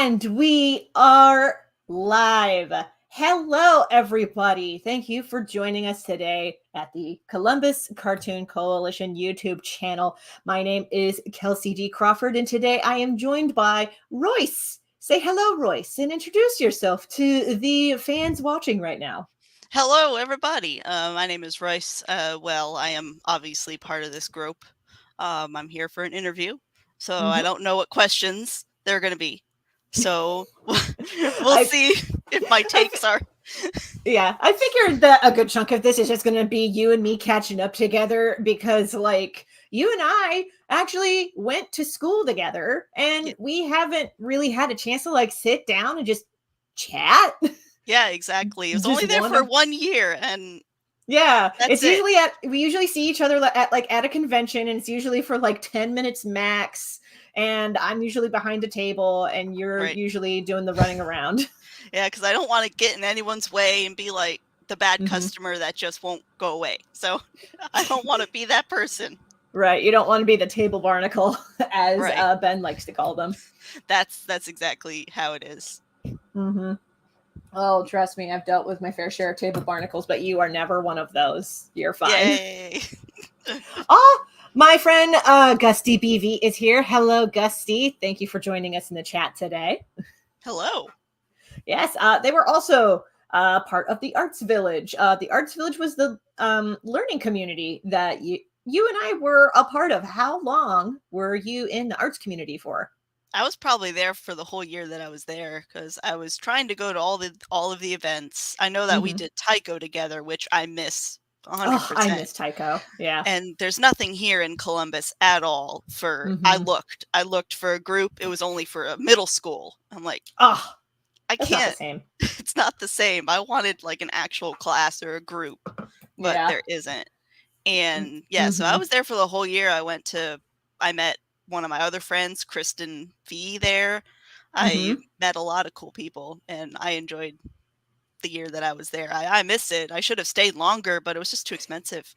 And we are live. Hello, everybody. Thank you for joining us today at the Columbus Cartoon Coalition YouTube channel. My name is Kelci D. Crawford, and today I am joined by Royce. Say hello, Royce, and introduce yourself to the fans watching right now. Hello, everybody. My name is Royce. Well, I am obviously part of this group. I'm here for an interview, so I don't know what questions they're going to be. So we'll see if my takes are. Yeah, I figured that a good chunk of this is just going to be you and me catching up together because, like, you and I actually went to school together and we haven't really had a chance to, like, sit down and just chat. Yeah, exactly. It was Just only there for wanna- 1 year, and Yeah, that's it's it. usually we usually see each other at a convention, and it's usually for like 10 minutes max. And I'm usually behind a table, and you're Right. usually doing the running around. Yeah, because I don't want to get in anyone's way and be like the bad customer that just won't go away. So I don't want to be that person. Right, you don't want to be the table barnacle, as Right. Ben likes to call them. That's exactly how it is. Oh, trust me, I've dealt with my fair share of table barnacles, but you are never one of those. You're fine. Yay! Oh, my friend Gusty BV is here. Hello, Gusty. Thank you for joining us in the chat today. Hello. Yes, they were also part of the Arts Village. The Arts Village was the learning community that you and I were a part of. How long were you in the arts community for? I was probably there for the whole year that I was there because I was trying to go to all of the events. I know that we did Taiko together, which I miss 100%. Oh, I miss Taiko. Yeah. And there's nothing here in Columbus at all for I looked for a group. It was only for a middle school. I'm like, oh, I can't. Not the same. It's not the same. I wanted like an actual class or a group, but there isn't. And yeah, so I was there for the whole year. I met one of my other friends, Kristen V, there. I met a lot of cool people, and I enjoyed the year that I was there. I miss it. I should have stayed longer, but it was just too expensive.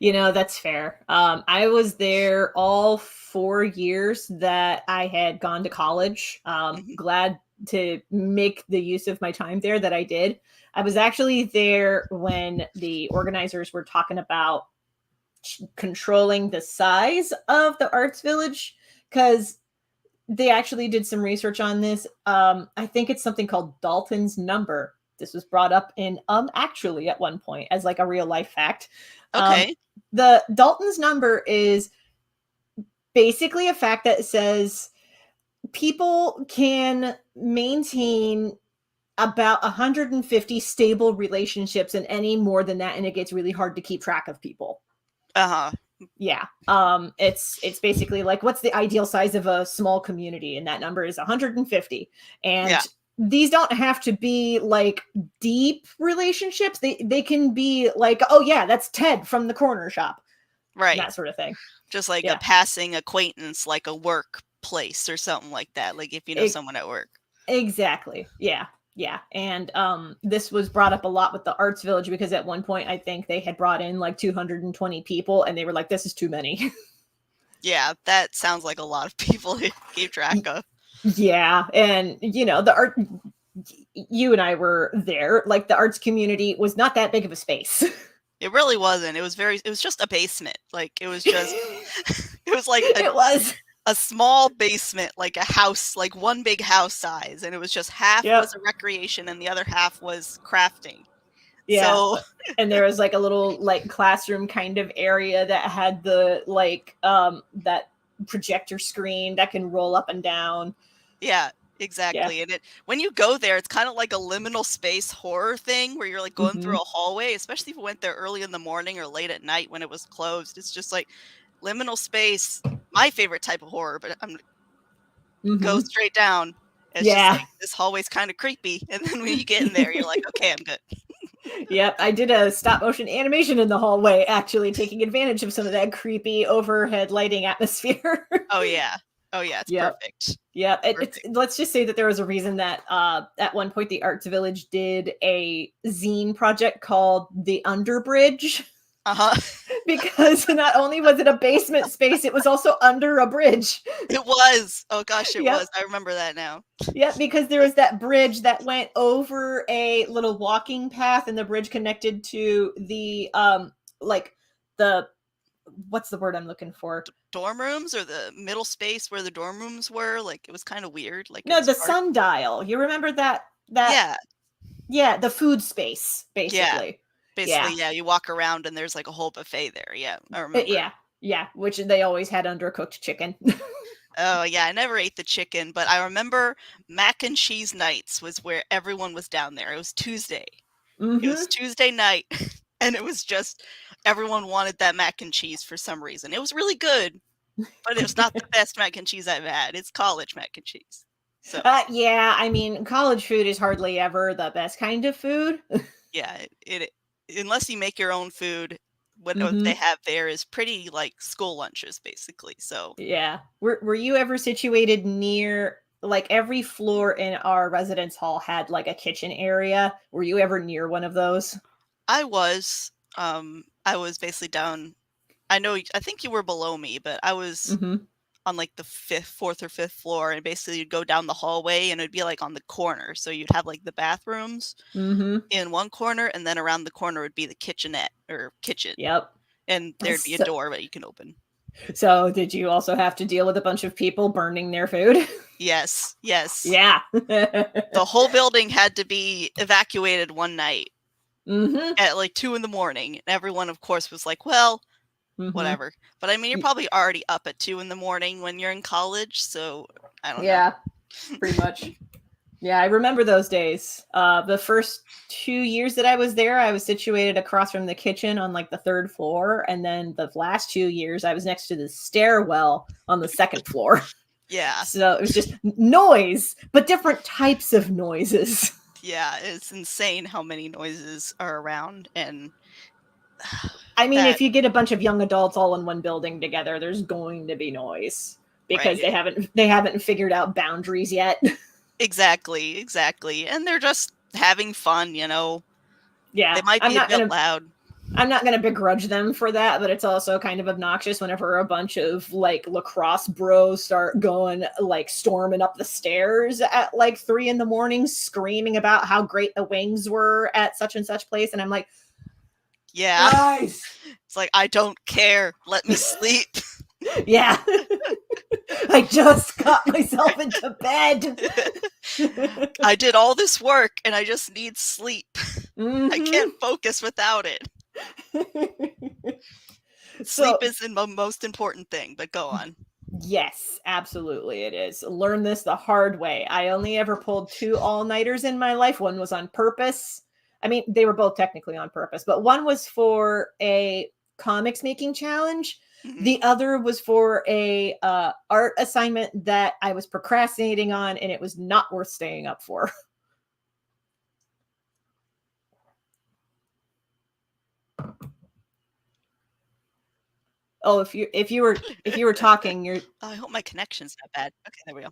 You know, that's fair. I was there all 4 years that I had gone to college. Glad to make the use of my time there that I did. I was actually there when the organizers were talking about controlling the size of the Arts Village, because they actually did some research on this. I think it's something called Dalton's number. This was brought up in Actually at one point as like a real life fact. Okay. The Dalton's number is basically a fact that says people can maintain about 150 stable relationships, and any more than that, and it gets really hard to keep track of people. Yeah. It's basically like, what's the ideal size of a small community? And that number is 150. And these don't have to be like deep relationships. They can be like, oh yeah, that's Ted from the corner shop. Right. That sort of thing. Just like a passing acquaintance, like a workplace or something like that. Like if you know someone at work. Exactly. Yeah. Yeah. And this was brought up a lot with the Arts Village, because at one point I think they had brought in like 220 people, and they were like, this is too many. Yeah, that sounds like a lot of people to keep track of. Yeah. And you know, you and I were there, like the arts community was not that big of a space. It really wasn't. It was just a basement. Like it was just it was like a small basement, like a house, like one big house size, and it was just half was a recreation and the other half was crafting. Yeah. So, and there was like a little like classroom kind of area that had the like that projector screen that can roll up and down. Yeah, exactly. And when you go there, it's kind of like a liminal space horror thing where you're like going through a hallway, especially if you went there early in the morning or late at night when it was closed. It's just like liminal space, my favorite type of horror, but I'm go straight down. It's just like, this hallway's kind of creepy. And then when you get in there, you're like, okay, I'm good. Yep, I did a stop motion animation in the hallway, actually taking advantage of some of that creepy overhead lighting atmosphere. Oh yeah. Oh yeah, it's perfect. Yeah, let's just say that there was a reason that at one point the Arts Village did a zine project called The Underbridge. Uh-huh. Because not only was it a basement space, it was also under a bridge. It was. Oh gosh, it Yep. was. I remember that now. Yep, because there was that bridge that went over a little walking path, and the bridge connected to the like the what's the word I'm looking for? Dorm rooms, or the middle space where the dorm rooms were. Like, it was kind of weird. Like, it No, was the dark. sundial. You remember that? Yeah. Yeah, the food space, Yeah. basically. Basically, Yeah. yeah. You walk around and there's like a whole buffet there. Yeah, I remember. Yeah, which they always had undercooked chicken. Oh yeah, I never ate the chicken, but I remember mac and cheese nights was where everyone was down there. It was Tuesday. It was Tuesday night, and it was just everyone wanted that mac and cheese for some reason. It was really good, but it was not the best mac and cheese I've had. It's college mac and cheese. So Yeah, I mean, college food is hardly ever the best kind of food. yeah, it unless you make your own food, what they Mhm. have there is pretty like school lunches basically. So Yeah. Were you ever situated near like every floor in our residence hall had like a kitchen area? Were you ever near one of those? I was basically down. I think you were below me, but I was Mhm. on like the fourth or fifth floor, and basically you'd go down the hallway and it'd be like on the corner. So you'd have like the bathrooms Mhm. in one corner, and then around the corner would be the kitchenette or kitchen, Yep. and there'd be a So, door that you can open. so did you also have to deal with a bunch of people burning their food? Yes, yes. Yeah. The whole building had to be evacuated one night Mhm. at like 2 in the morning. And everyone, of course, was like, well, Mhm. whatever. But I mean, you're probably already up at 2 in the morning when you're in college, so I don't know. Yeah, pretty much. Yeah, I remember those days. The first 2 years that I was there, I was situated across from the kitchen on like the third floor. And then the last 2 years, I was next to the stairwell on the second floor. Yeah. So it was just noise, but different types of noises. Yeah, it's insane how many noises are around, and I mean, that if you get a bunch of young adults all in one building together, there's going to be noise because right. they haven't figured out boundaries yet. Exactly, exactly. And they're just having fun, you know. They Yeah, might be a bit loud. I'm not gonna begrudge them for that, but it's also kind of obnoxious whenever a bunch of like lacrosse bros start going like storming up the stairs at like 3 in the morning, screaming about how great the wings were at such and such place, and I'm like, Yeah. guys, It's like, I don't care. Let me sleep. yeah, I just got myself into bed. I did all this work and I just need sleep. I can't Mhm. focus without it. So Sleep is the most important thing, but go on. yes, absolutely it is. Learn this the hard way. I only ever pulled 2 all-nighters in my life. One was on purpose. I mean, they were both technically on purpose, but one was for a comics making challenge. Mhm. The other was for a art assignment that I was procrastinating on, and it was not worth staying up for. Oh, if you were talking, you're Oh, I hope my connection's not bad. Okay, there we go.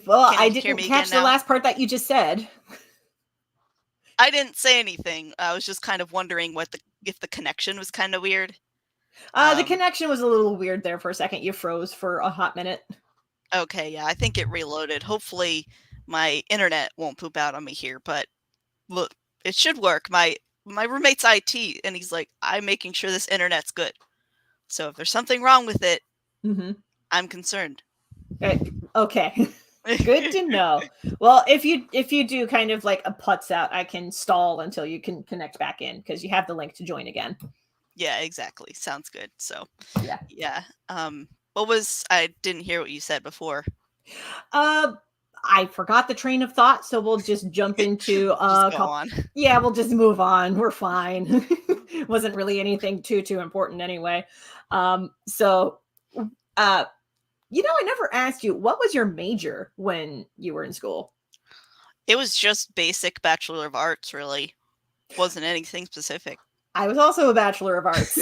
well, Can I you hear didn't me again catch the now? last part that you just said. I didn't say anything. I was just kind of wondering if the connection was kind of weird. The Um, connection was a little weird there for a second. You froze for a hot minute. okay, yeah, I think it reloaded. Hopefully my internet won't poop out on me here, but look, it should work. My roommate's IT, and he's like, I'm making sure this internet's good. So if there's something wrong with it, Mhm. I'm concerned. Okay. Good to know. Well, if you do kind of like a putz out, I can stall until you can connect back in because you have the link to join again. Yeah, exactly. Sounds good. So, Yeah. yeah. What was I didn't hear what you said before. Uh, I forgot the train of thought, so we'll just jump into Just a go couple. on. Yeah, we'll just move on. We're fine. Wasn't really anything too important anyway. So, uh, I never asked you what was your major when you were in school. It was just basic Bachelor of Arts, really. Wasn't anything specific. I was also a Bachelor of Arts.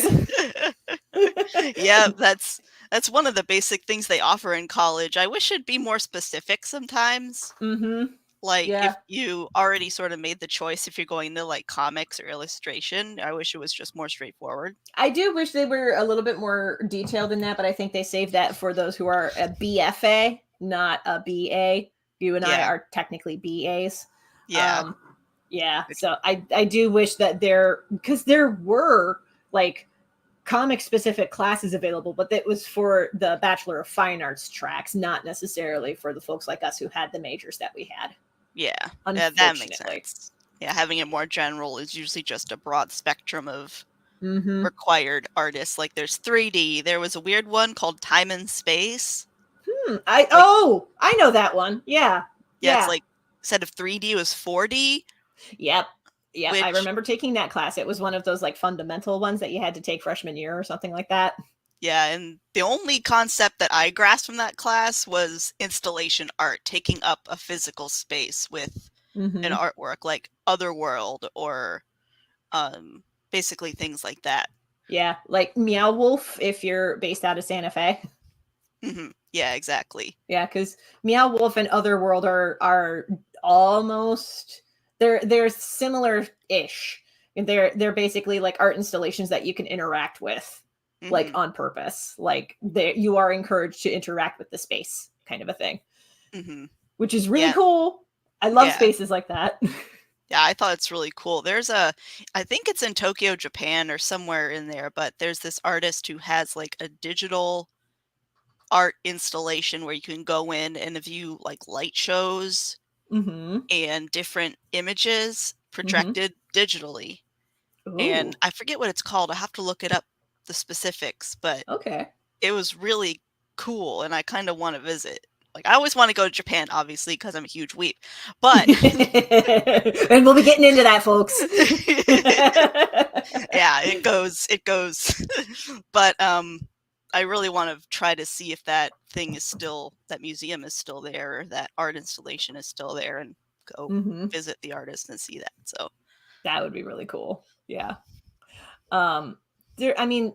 Yeah, that's one of the basic things they offer in college. I wish it'd be more specific sometimes. Mhm. Like, Yeah. if you already sort of made the choice if you're going to, like, comics or illustration, I wish it was just more straightforward. I do wish they were a little bit more detailed in that, but I think they saved that for those who are a BFA, not a BA. You and I Yeah. are technically BAs. Yeah. Yeah. Which So I do wish that because there were like comic specific classes available, but that was for the Bachelor of Fine Arts tracks, not necessarily for the folks like us who had the majors that we had. Yeah. Yeah, that makes Unfortunately. sense. Yeah, having it more general is usually just a broad spectrum of Mm-hmm. required artists. Like, there's 3D. There was a weird one called Time and Space. I Like, know that one. Yeah. yeah, it's Yeah. like, instead of 3D, it was 4D, Yep. Yep. I which, remember taking that class. It was one of those like fundamental ones that you had to take freshman year or something like that. yeah, and the only concept that I grasped from that class was installation art, taking up a physical space with an Mm-hmm. artwork, like Otherworld or basically things like that. Yeah. Like Meow Wolf if you're based out of Santa Fe. Yeah, exactly. Yeah, because Meow Wolf and Otherworld are almost they're similar-ish. And they're basically like art installations that you can interact with, like on purpose. Like you are encouraged to interact with the space, kind of a thing. Which is really Yeah. cool. I love Yeah. spaces like that. Yeah, I thought it's really cool. I think it's in Tokyo, Japan, or somewhere in there, but there's this artist who has like a digital art installation where you can go in and view like light shows Mm-hmm. and different images Mm-hmm. projected digitally. And Ooh. I forget what it's called. I have to look it up, the specifics, but Okay. it was really cool and I kind of want to visit. Like, I always want to go to Japan, obviously, because I'm a huge weep. But and we'll be getting into that, folks. yeah, it goes. But I really want to try to see if that museum is still there, or that art installation is still there, and go visit the artist and see that. So that would be really cool. Yeah. I mean,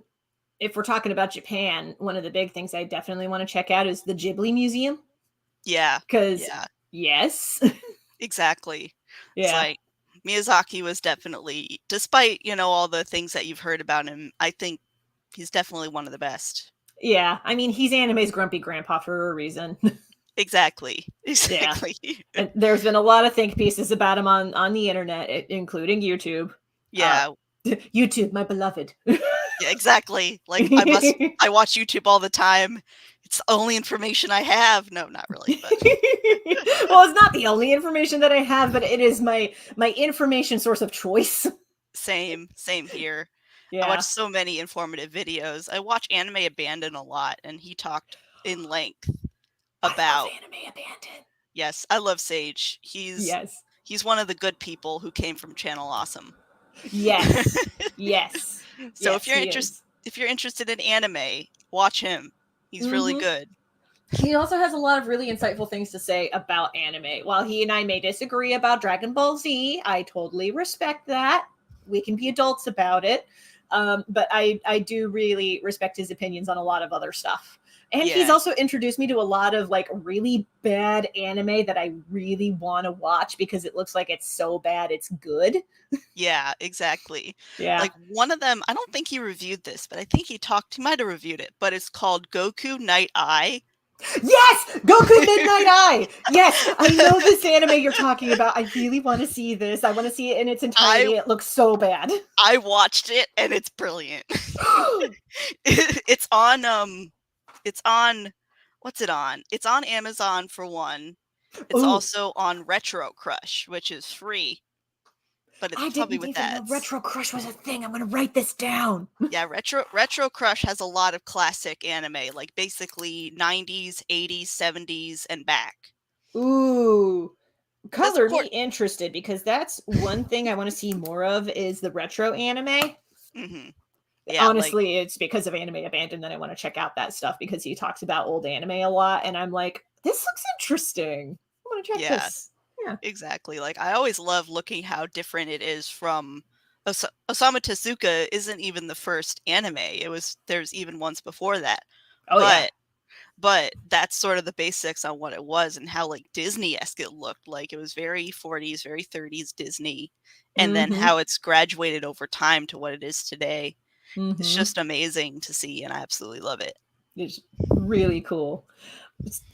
if we're talking about Japan, one of the big things I definitely want to check out is the Ghibli Museum. yeah, Because yes. Exactly. It's Yeah. like Miyazaki was definitely, despite, all the things that you've heard about him, I think he's definitely one of the best. Yeah. I mean, he's anime's grumpy grandpa for a reason. Exactly. Yeah. And there's been a lot of think pieces about him on the internet, including YouTube. Yeah. YouTube, my beloved. Yeah, exactly. Like, I watch YouTube all the time. It's the only information I have. No, not really. But well, it's not the only information that I have, but it is my information source of choice. Same here. Yeah. I watch so many informative videos. I watch Anime Abandon a lot, and he talked in length about I love Anime Abandon. Yes, I love Sage. He's one of the good people who came from Channel Awesome. Yes. Yes. So yes, if you're interested in anime, watch him. He's really good. He also has a lot of really insightful things to say about anime. While he and I may disagree about Dragon Ball Z, I totally respect that. We can be adults about it. But I do really respect his opinions on a lot of other stuff. And he's also introduced me to a lot of like really bad anime that I really want to watch because it looks like it's so bad it's good. Yeah, exactly. Yeah. Like, one of them, I don't think he reviewed this, but I think he might have reviewed it, but it's called Goku Night Eye. Yes! Goku Midnight Eye! Yes! I know this anime you're talking about. I really want to see this. I want to see it in its entirety. It looks so bad. I watched it and it's brilliant. It's on what's it on? It's on Amazon for one. It's also on Retro Crush, which is free. But it's probably with that. Retro Crush was a thing. I'm gonna write this down. Yeah, Retro Crush has a lot of classic anime, like basically 90s, 80s, 70s, and back. Ooh. Color me interested because that's one thing I want to see more of is the retro anime. Yeah, honestly, it's because of Anime Abandon that I want to check out that stuff because he talks about old anime a lot, and I'm like, this looks interesting. I want to check this. Yeah, exactly. Like, I always love looking how different it is from Osamu Tezuka isn't even the first anime. There's even ones before that. But that's sort of the basics on what it was and how like Disney-esque it looked. Like it was very 40s, very 30s Disney. And then how it's graduated over time to what it is today. It's just amazing to see, and I absolutely love it. It's really cool.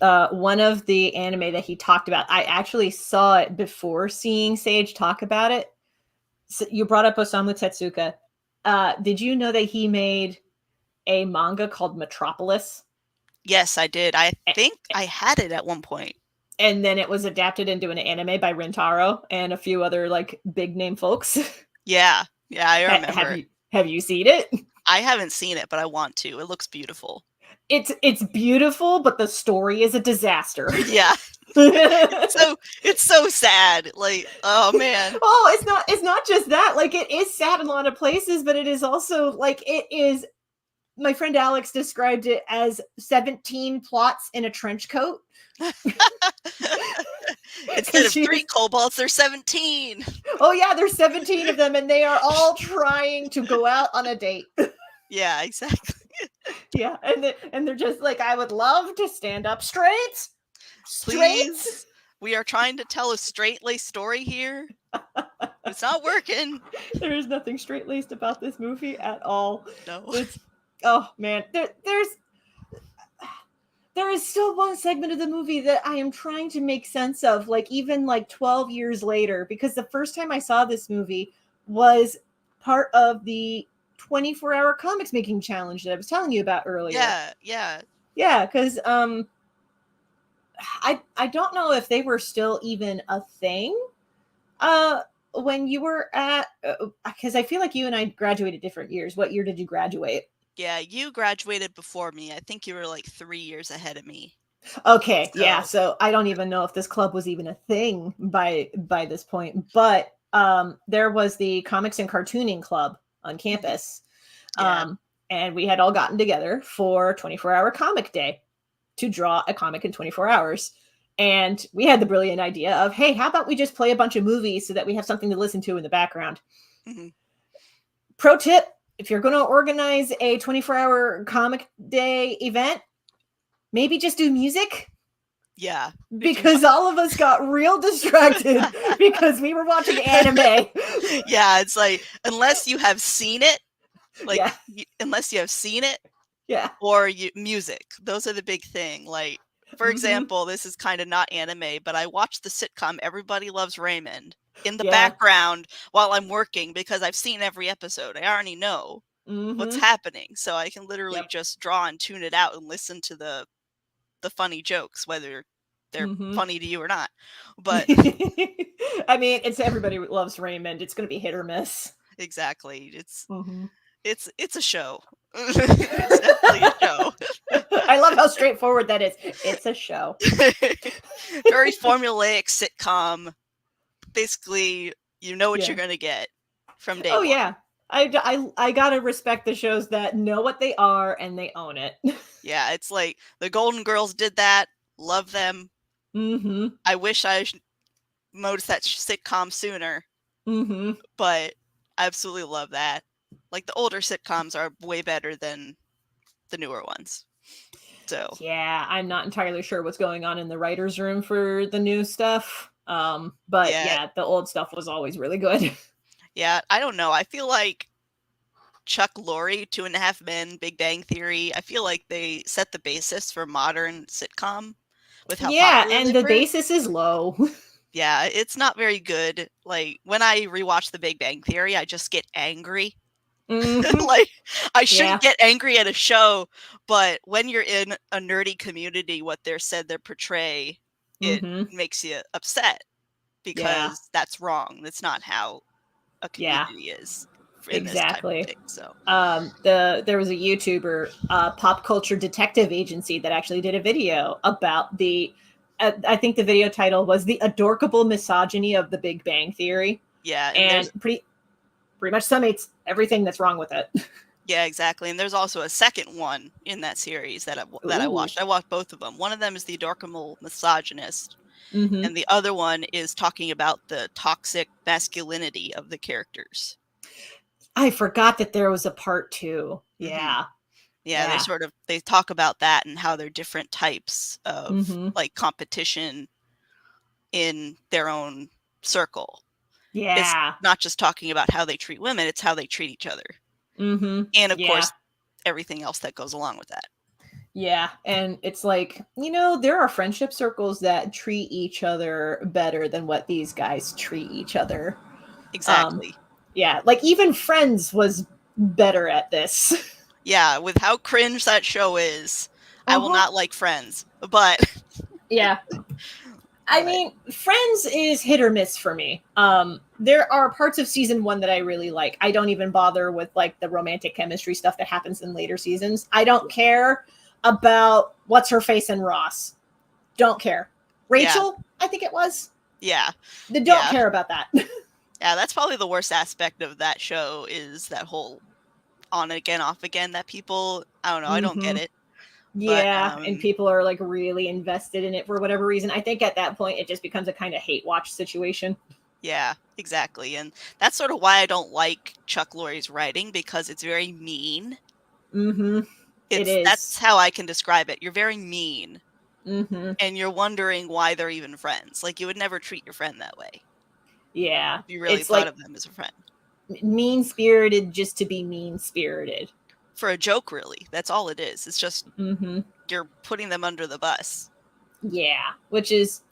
One of the anime that he talked about, I actually saw it before seeing Sage talk about it. So you brought up Osamu Tezuka. Did you know that he made a manga called Metropolis? Yes, I did. I think I had it at one point. And then it was adapted into an anime by Rintaro and a few other like big name folks. Yeah, I remember. Have you seen it? I haven't seen it, but I want to. It looks beautiful. It's beautiful, but the story is a disaster. Yeah. it's so sad. Like, oh man. Oh, it's not just that. Like, it is sad in a lot of places, but it is also like it is. My friend Alex described it as 17 plots in a trench coat. Instead of 3 kobolds, there's 17. Oh yeah, there's 17 of them, and they are all trying to go out on a date. Yeah, exactly. Yeah, and they're just like, I would love to stand up straight. Please, we are trying to tell a straight-laced story here. It's not working. There is nothing straight-laced about this movie at all. No. Oh man, there is still one segment of the movie that I am trying to make sense of, like even like 12 years later, because the first time I saw this movie was part of the 24-hour comics making challenge that I was telling you about earlier. Yeah, because I don't know if they were still even a thing when you were at, because I feel like you and I graduated different years. What year did you graduate? Yeah, you graduated before me. I think you were like 3 years ahead of me. Okay, so. Yeah, so I don't even know if this club was even a thing by this point, but there was the comics and cartooning club on campus. Yeah. And we had all gotten together for 24-hour comic day to draw a comic in 24 hours. And we had the brilliant idea of, hey, how about we just play a bunch of movies so that we have something to listen to in the background? Pro tip, if you're going to organize a 24-hour comic day event, maybe just do music. Yeah. Because all of us got real distracted because we were watching anime. Yeah, it's like, unless you have seen it, like, unless you have seen it, or music. Those are the big thing. Like, for example, this is kind of not anime, but I watched the sitcom Everybody Loves Raymond in the background while I'm working because I've seen every episode. I already know what's happening, so I can literally just draw and tune it out and listen to the funny jokes, whether they're funny to you or not. But I mean, it's Everybody Loves Raymond. It's going to be hit or miss. Exactly. It's a show. It's definitely a show. I love how straightforward that is. It's a show. Very formulaic sitcom. Basically, you know what you're going to get from day one. Yeah. I gotta respect the shows that know what they are and they own it. Yeah, it's like the Golden Girls did that. Love them. I wish I noticed that sitcom sooner. But I absolutely love that. Like, the older sitcoms are way better than the newer ones. So yeah, I'm not entirely sure what's going on in the writer's room for the new stuff. But yeah, the old stuff was always really good. Yeah, I don't know. I feel like Chuck Lorre, 2.5 Men, Big Bang Theory, I feel like they set the basis for modern sitcom with how popular and they the were. basis is low. Yeah, it's not very good. Like, when I rewatch The Big Bang Theory, I just get angry. Like, I shouldn't get angry at a show, but when you're in a nerdy community, what they're said they portray, it makes you upset because that's wrong. That's not how a community is. Exactly. Thing, so there was a YouTuber, Pop Culture Detective Agency, that actually did a video about the I think the video title was The Adorkable Misogyny of the Big Bang Theory. Yeah, and pretty much summates everything that's wrong with it. Yeah, exactly. And there's also a second one in that series that I watched. I watched both of them. One of them is The Adorkable Misogynist, and the other one is talking about the toxic masculinity of the characters. I forgot that there was a part 2. Yeah. Yeah, they talk about that and how they're different types of like competition in their own circle. Yeah. It's not just talking about how they treat women, it's how they treat each other. And of course, everything else that goes along with that. Yeah. And it's like, there are friendship circles that treat each other better than what these guys treat each other. Exactly. Yeah. Like even Friends was better at this. Yeah. With how cringe that show is, I will not like Friends, but yeah. I mean, Friends is hit or miss for me. There are parts of season 1 that I really like. I don't even bother with like the romantic chemistry stuff that happens in later seasons. I don't care about what's her face and Ross. Don't care. Rachel, I think it was. Yeah. Don't care about that. Yeah, that's probably the worst aspect of that show is that whole on again, off again that people, I don't know, I don't get it. Yeah, but, and people are like really invested in it for whatever reason. I think at that point it just becomes a kind of hate watch situation. Yeah, exactly. And that's sort of why I don't like Chuck Lorre's writing, because it's very mean. It is. That's how I can describe it. You're very mean. And you're wondering why they're even friends. Like, you would never treat your friend that way. Yeah. If you really thought of them as a friend. Mean-spirited just to be mean-spirited. For a joke, really. That's all it is. It's just you're putting them under the bus. Yeah, which is,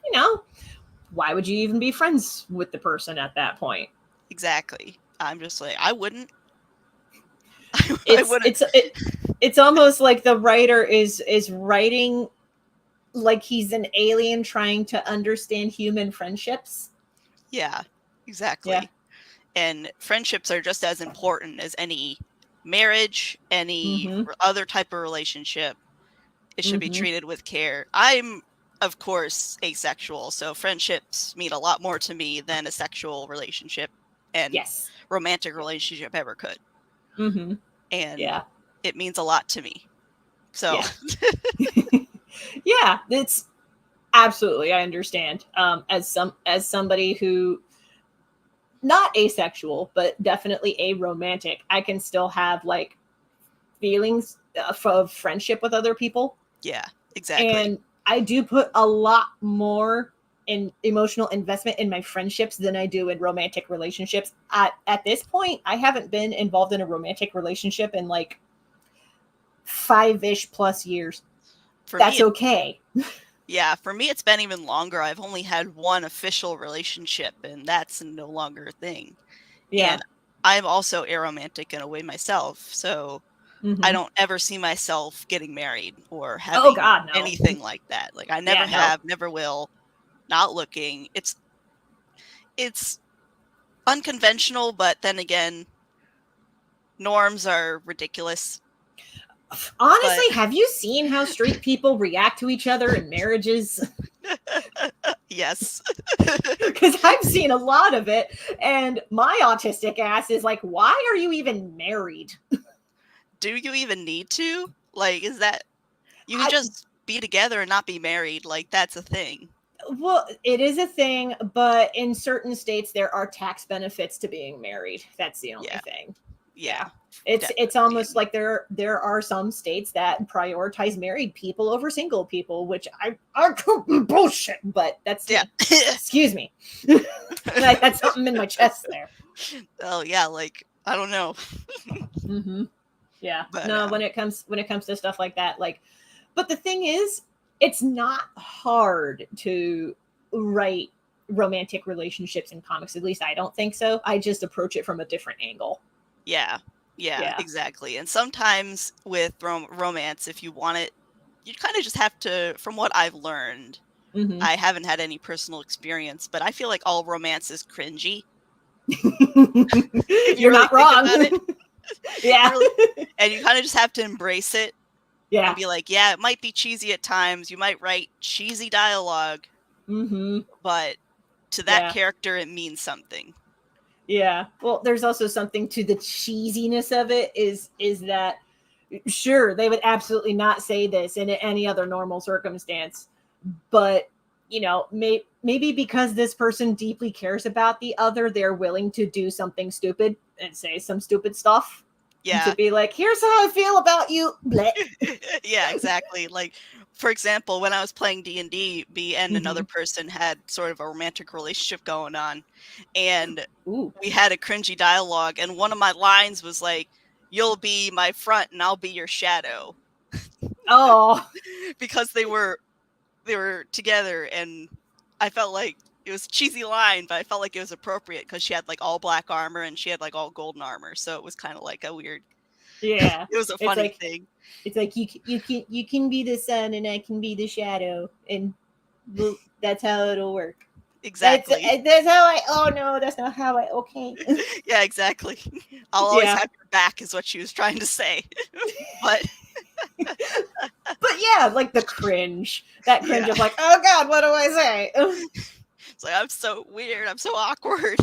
why would you even be friends with the person at that point? Exactly. I'm just like, I wouldn't. It's almost like the writer is writing like he's an alien trying to understand human friendships. Yeah, exactly. Yeah. And friendships are just as important as any marriage, any other type of relationship. It should be treated with care. I'm, of course, asexual, so friendships mean a lot more to me than a sexual relationship and romantic relationship ever could. And it means a lot to me. So yeah, it's absolutely, I understand. As somebody who not asexual, but definitely aromantic, I can still have like feelings of friendship with other people. Yeah, exactly. And I do put a lot more in emotional investment in my friendships than I do in romantic relationships. At this point, I haven't been involved in a romantic relationship in like 5-ish plus years. That's okay. Yeah, for me, it's been even longer. I've only had one official relationship, and that's no longer a thing. Yeah. And I'm also aromantic in a way myself, so I don't ever see myself getting married or having anything like that. Like, I never have, never will, not looking. It's unconventional, but then again, norms are ridiculous. Honestly, have you seen how straight people react to each other in marriages? Yes. Because I've seen a lot of it, and my autistic ass is like, why are you even married? Do you even need to? Like, is that... You can just be together and not be married. Like, that's a thing. Well, it is a thing, but in certain states, there are tax benefits to being married. That's the only thing. Yeah. It's almost like there are some states that prioritize married people over single people, which I bullshit, but that's excuse me. I had something in my chest there. Oh yeah, like I don't know. Yeah. But, no, when it comes to stuff like that, like, but the thing is, it's not hard to write romantic relationships in comics. At least I don't think so. I just approach it from a different angle. Yeah, exactly. And sometimes with romance, if you want it, you kind of just have to, from what I've learned, I haven't had any personal experience, but I feel like all romance is cringy. You're really not wrong. Yeah. And you kind of just have to embrace it. Yeah. And be like, yeah, it might be cheesy at times. You might write cheesy dialogue. But to that character, it means something. Yeah. Well, there's also something to the cheesiness of it is that sure, they would absolutely not say this in any other normal circumstance, but maybe because this person deeply cares about the other, they're willing to do something stupid and say some stupid stuff. to be like, here's how I feel about you. Yeah, exactly. Like, for example, when I was playing D&D, me and another person had sort of a romantic relationship going on, and we had a cringy dialogue, and one of my lines was like, "You'll be my front and I'll be your shadow." Oh. Because they were together, and I felt like it was a cheesy line, but I felt like it was appropriate because she had like all black armor and she had like all golden armor, so it was kind of like a weird. Yeah, It was a funny thing. It's like you can be the sun and I can be the shadow, and that's how it'll work. Exactly. That's how I. Oh no, that's not how I. Okay. Yeah, exactly. I'll always have your back, is what she was trying to say. But yeah, like the cringe. That cringe of like, oh God, what do I say? It's like, I'm so weird. I'm so awkward.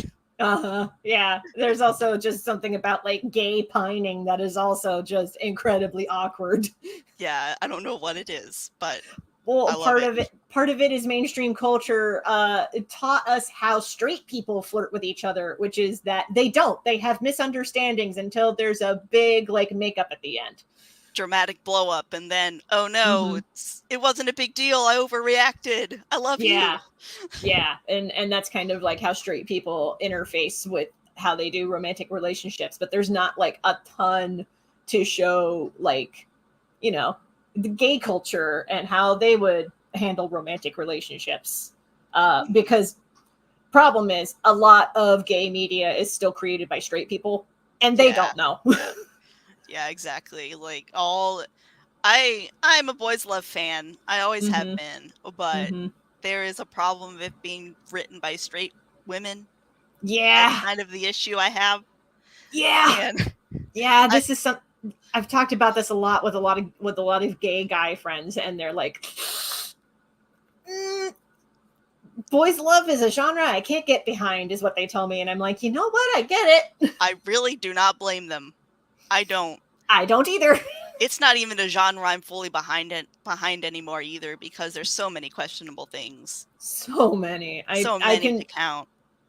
Yeah. There's also just something about like gay pining that is also just incredibly awkward. Yeah, I don't know what it is, but part of it is mainstream culture taught us how straight people flirt with each other, which is that they have misunderstandings until there's a big like makeup at the end. Dramatic blow up, and then, oh no, it wasn't a big deal. I overreacted. I love you. Yeah, and that's kind of like how straight people interface with how they do romantic relationships, but there's not like a ton to show like, you know, the gay culture and how they would handle romantic relationships. Because problem is a lot of gay media is still created by straight people and they don't know. Yeah, exactly. Like I'm a boys love fan. I always have been, but there is a problem with it being written by straight women. Yeah. That's kind of the issue I have. Yeah. And this is some I've talked about this a lot with a lot of gay guy friends, and they're like, boys love is a genre I can't get behind, is what they tell me. And I'm like, you know what? I get it. I really do not blame them. I don't either. It's not even a genre I'm fully behind anymore either, because there's so many questionable things. So many. I can to count.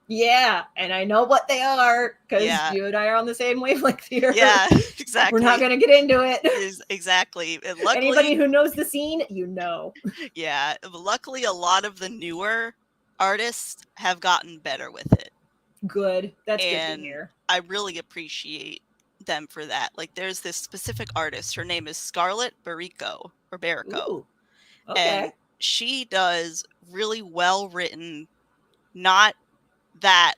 Yeah, and I know what they are because you and I are on the same wavelength here. Yeah, exactly. We're not going to get into it. Exactly. And luckily, anybody who knows the scene, you know. Yeah, luckily a lot of the newer artists have gotten better with it. Good. That's good to hear. I really appreciate them for that. Like, there's this specific artist. Her name is Scarlett Barrico. Ooh, okay. And she does really well written, not that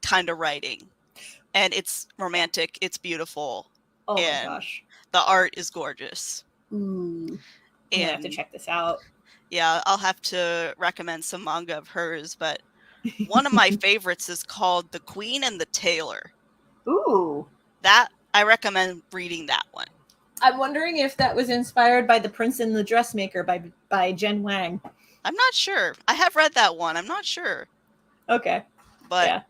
kind of writing. And it's romantic. It's beautiful. Oh my gosh. The art is gorgeous. Ooh. I have to check this out. Yeah, I'll have to recommend some manga of hers, but one of my favorites is called The Queen and the Tailor. Ooh. That, I recommend reading that one. I'm wondering if that was inspired by The Prince and the Dressmaker by Jen Wang. I'm not sure. I have read that one. I'm not sure. Okay. But yeah.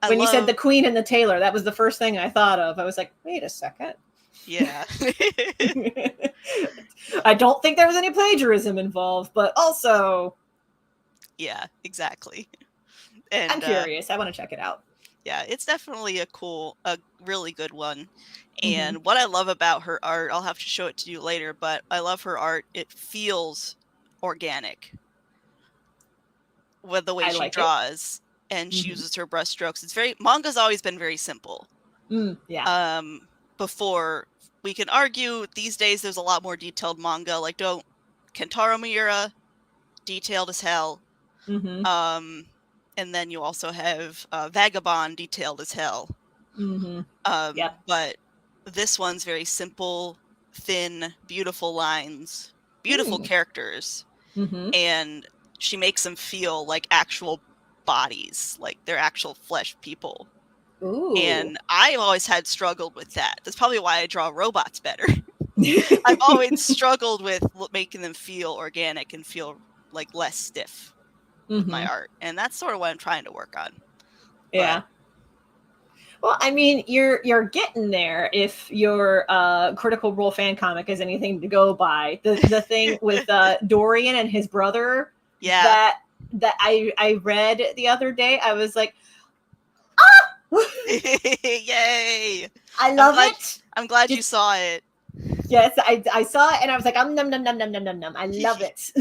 When you said The Queen and the Tailor, that was the first thing I thought of. I was like, wait a second. Yeah. I don't think there was any plagiarism involved, but also. Yeah, exactly. And I'm curious. I want to check it out. Yeah, it's definitely a really good one. And what I love about her art, I'll have to show it to you later, but I love her art. It feels organic with the way she draws and she uses her brush strokes. Manga's always been very simple. Yeah. Before we can argue, these days there's a lot more detailed manga. Like, Kentaro Miura, detailed as hell. And then you also have Vagabond, detailed as hell. But this one's very simple, thin, beautiful lines, beautiful characters, and she makes them feel like actual bodies, like they're actual flesh people. Ooh. And I've always struggled with that. That's probably why I draw robots better. I've always struggled with making them feel organic and feel like less stiff with my art. And that's sort of what I'm trying to work on. Yeah. Well, I mean, you're getting there if your Critical Role fan comic is anything to go by. The thing with Dorian and his brother, that I read the other day, I was like, Yay! I love it. I'm glad you saw it. Yes, I saw it and I was like, num num num num num num num. I love it.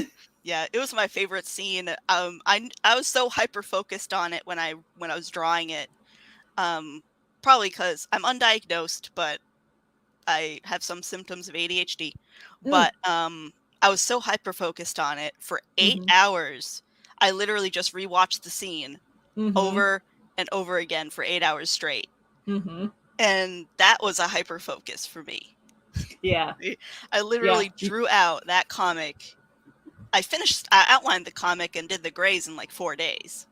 Yeah, it was my favorite scene. I was so hyper focused on it when I was drawing it. Probably because I'm undiagnosed, but I have some symptoms of ADHD. But I was so hyper focused on it for 8 hours. I literally just rewatched the scene over and over again for 8 hours straight. And that was a hyper focus for me. Yeah. I literally drew out that comic. I outlined the comic and did the grays in like 4 days.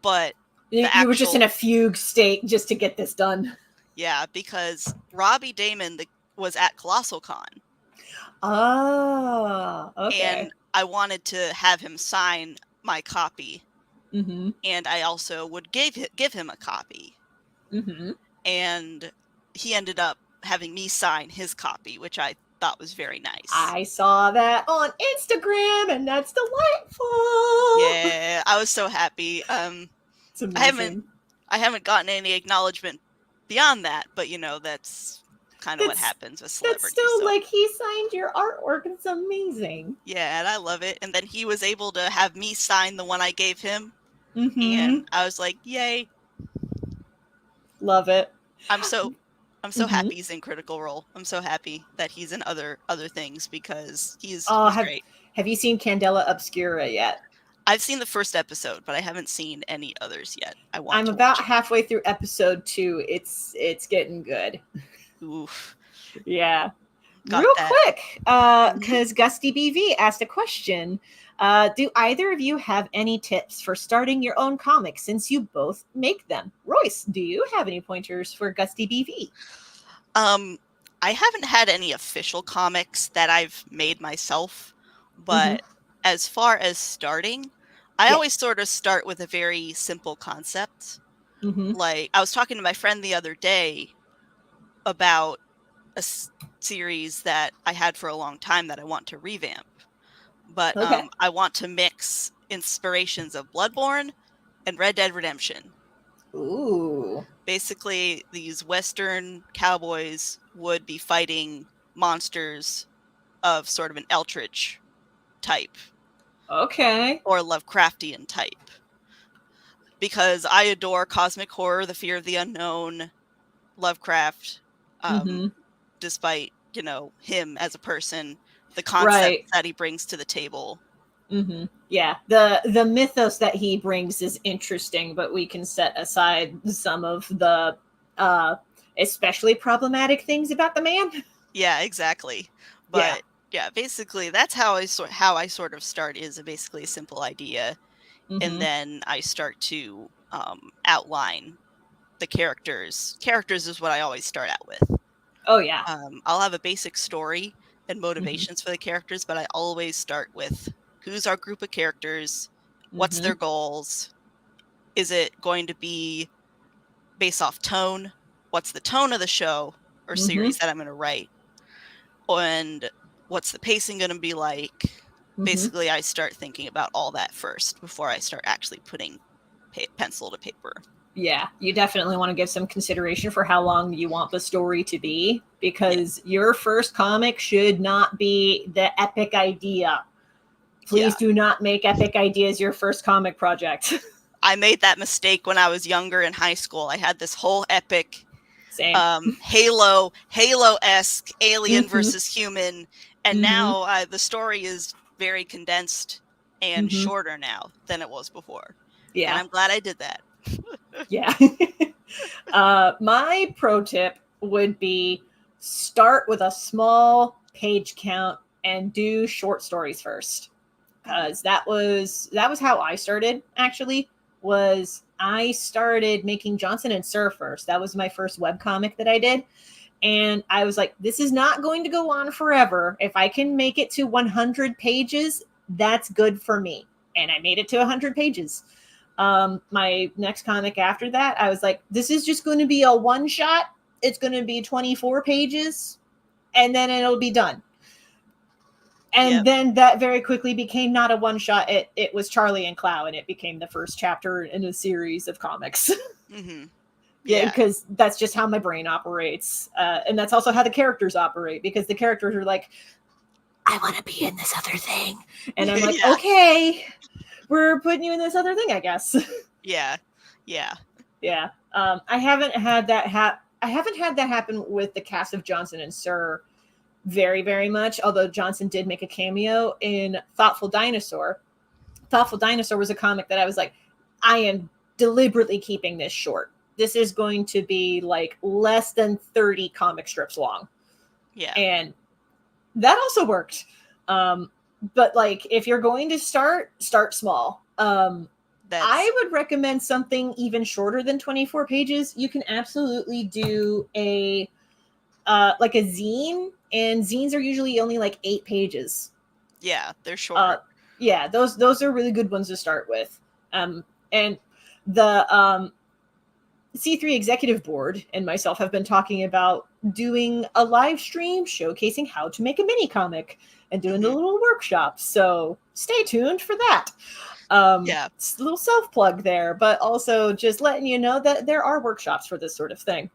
But you were just in a fugue state just to get this done. Yeah, because Robbie Damon was at Colossal Con. Oh, okay. And I wanted to have him sign my copy. And I also would give him a copy. And he ended up having me sign his copy, which I thought was very nice. I saw that on Instagram, and that's delightful. Yeah, I was so happy. It's amazing. I haven't gotten any acknowledgement beyond that, but that's kind of what happens with celebrities. That's still like he signed your artwork. It's amazing. Yeah, and I love it. And then he was able to have me sign the one I gave him. And I was like, yay. Love it. I'm so happy he's in Critical Role. I'm so happy that he's in other things because he's great. Have you seen Candela Obscura yet? I've seen the first episode, but I haven't seen any others yet. I'm about halfway through episode 2. It's getting good. Oof. Yeah. Real quick, because Gusty BV asked a question. Do either of you have any tips for starting your own comics since you both make them? Royce, do you have any pointers for Gusty BV? I haven't had any official comics that I've made myself, but as far as starting, I always sort of start with a very simple concept. Like, I was talking to my friend the other day about a series that I had for a long time that I want to revamp. But I want to mix inspirations of Bloodborne and Red Dead Redemption. Ooh. Basically, these Western cowboys would be fighting monsters of sort of an Eldritch type. Okay. Or Lovecraftian type. Because I adore cosmic horror, the fear of the unknown, Lovecraft, despite, him as a person, the concept that he brings to the table. Yeah, the mythos that he brings is interesting, but we can set aside some of the especially problematic things about the man. Yeah, exactly. But yeah, basically that's how I sort of start, is basically a simple idea, and then I start to outline the characters. Characters is what I always start out with. Oh yeah. I'll have a basic story and motivations for the characters, but I always start with who's our group of characters, what's their goals, is it going to be based off tone, what's the tone of the show or series that I'm going to write, and what's the pacing going to be like. Basically, I start thinking about all that first before I start actually putting pencil to paper. Yeah, you definitely want to give some consideration for how long you want the story to be, because your first comic should not be the epic idea. Please do not make epic ideas your first comic project. I made that mistake when I was younger in high school. I had this whole epic Halo-esque alien versus human, and now the story is very condensed and shorter now than it was before. Yeah. And I'm glad I did that. Yeah. My pro tip would be start with a small page count and do short stories first. Because that was how I started, actually. I started making Johnson and Sir first. That was my first webcomic that I did. And I was like, this is not going to go on forever. If I can make it to 100 pages, that's good for me. And I made it to 100 pages. My next comic after that, I was like, this is just going to be a one shot. It's going to be 24 pages and then it'll be done. And then that very quickly became not a one shot. It was Charlie and Clow, and it became the first chapter in a series of comics. Mm-hmm. Yeah, Yeah. because that's just how my brain operates. And that's also how the characters operate, because the characters are like, I want to be in this other thing. And I'm like, Yeah. okay, we're putting you in this other thing, I guess. Yeah. Yeah. Yeah. I haven't had that happen with the cast of Johnson and Sir very, very much, although Johnson did make a cameo in Thoughtful Dinosaur. Thoughtful Dinosaur was a comic that I was like, I am deliberately keeping this short. This is going to be like less than 30 comic strips long. Yeah. And that also worked. But like, if you're going to start small. I would recommend something even shorter than 24 pages. You can absolutely do a like a zine, and zines are usually only like 8 pages. Yeah, they're short. Yeah, those are really good ones to start with. And the C3 executive board and myself have been talking about doing a live stream showcasing how to make a mini comic and doing a little workshop. So stay tuned for that. Yeah. It's a little self plug there, but also just letting you know that there are workshops for this sort of thing.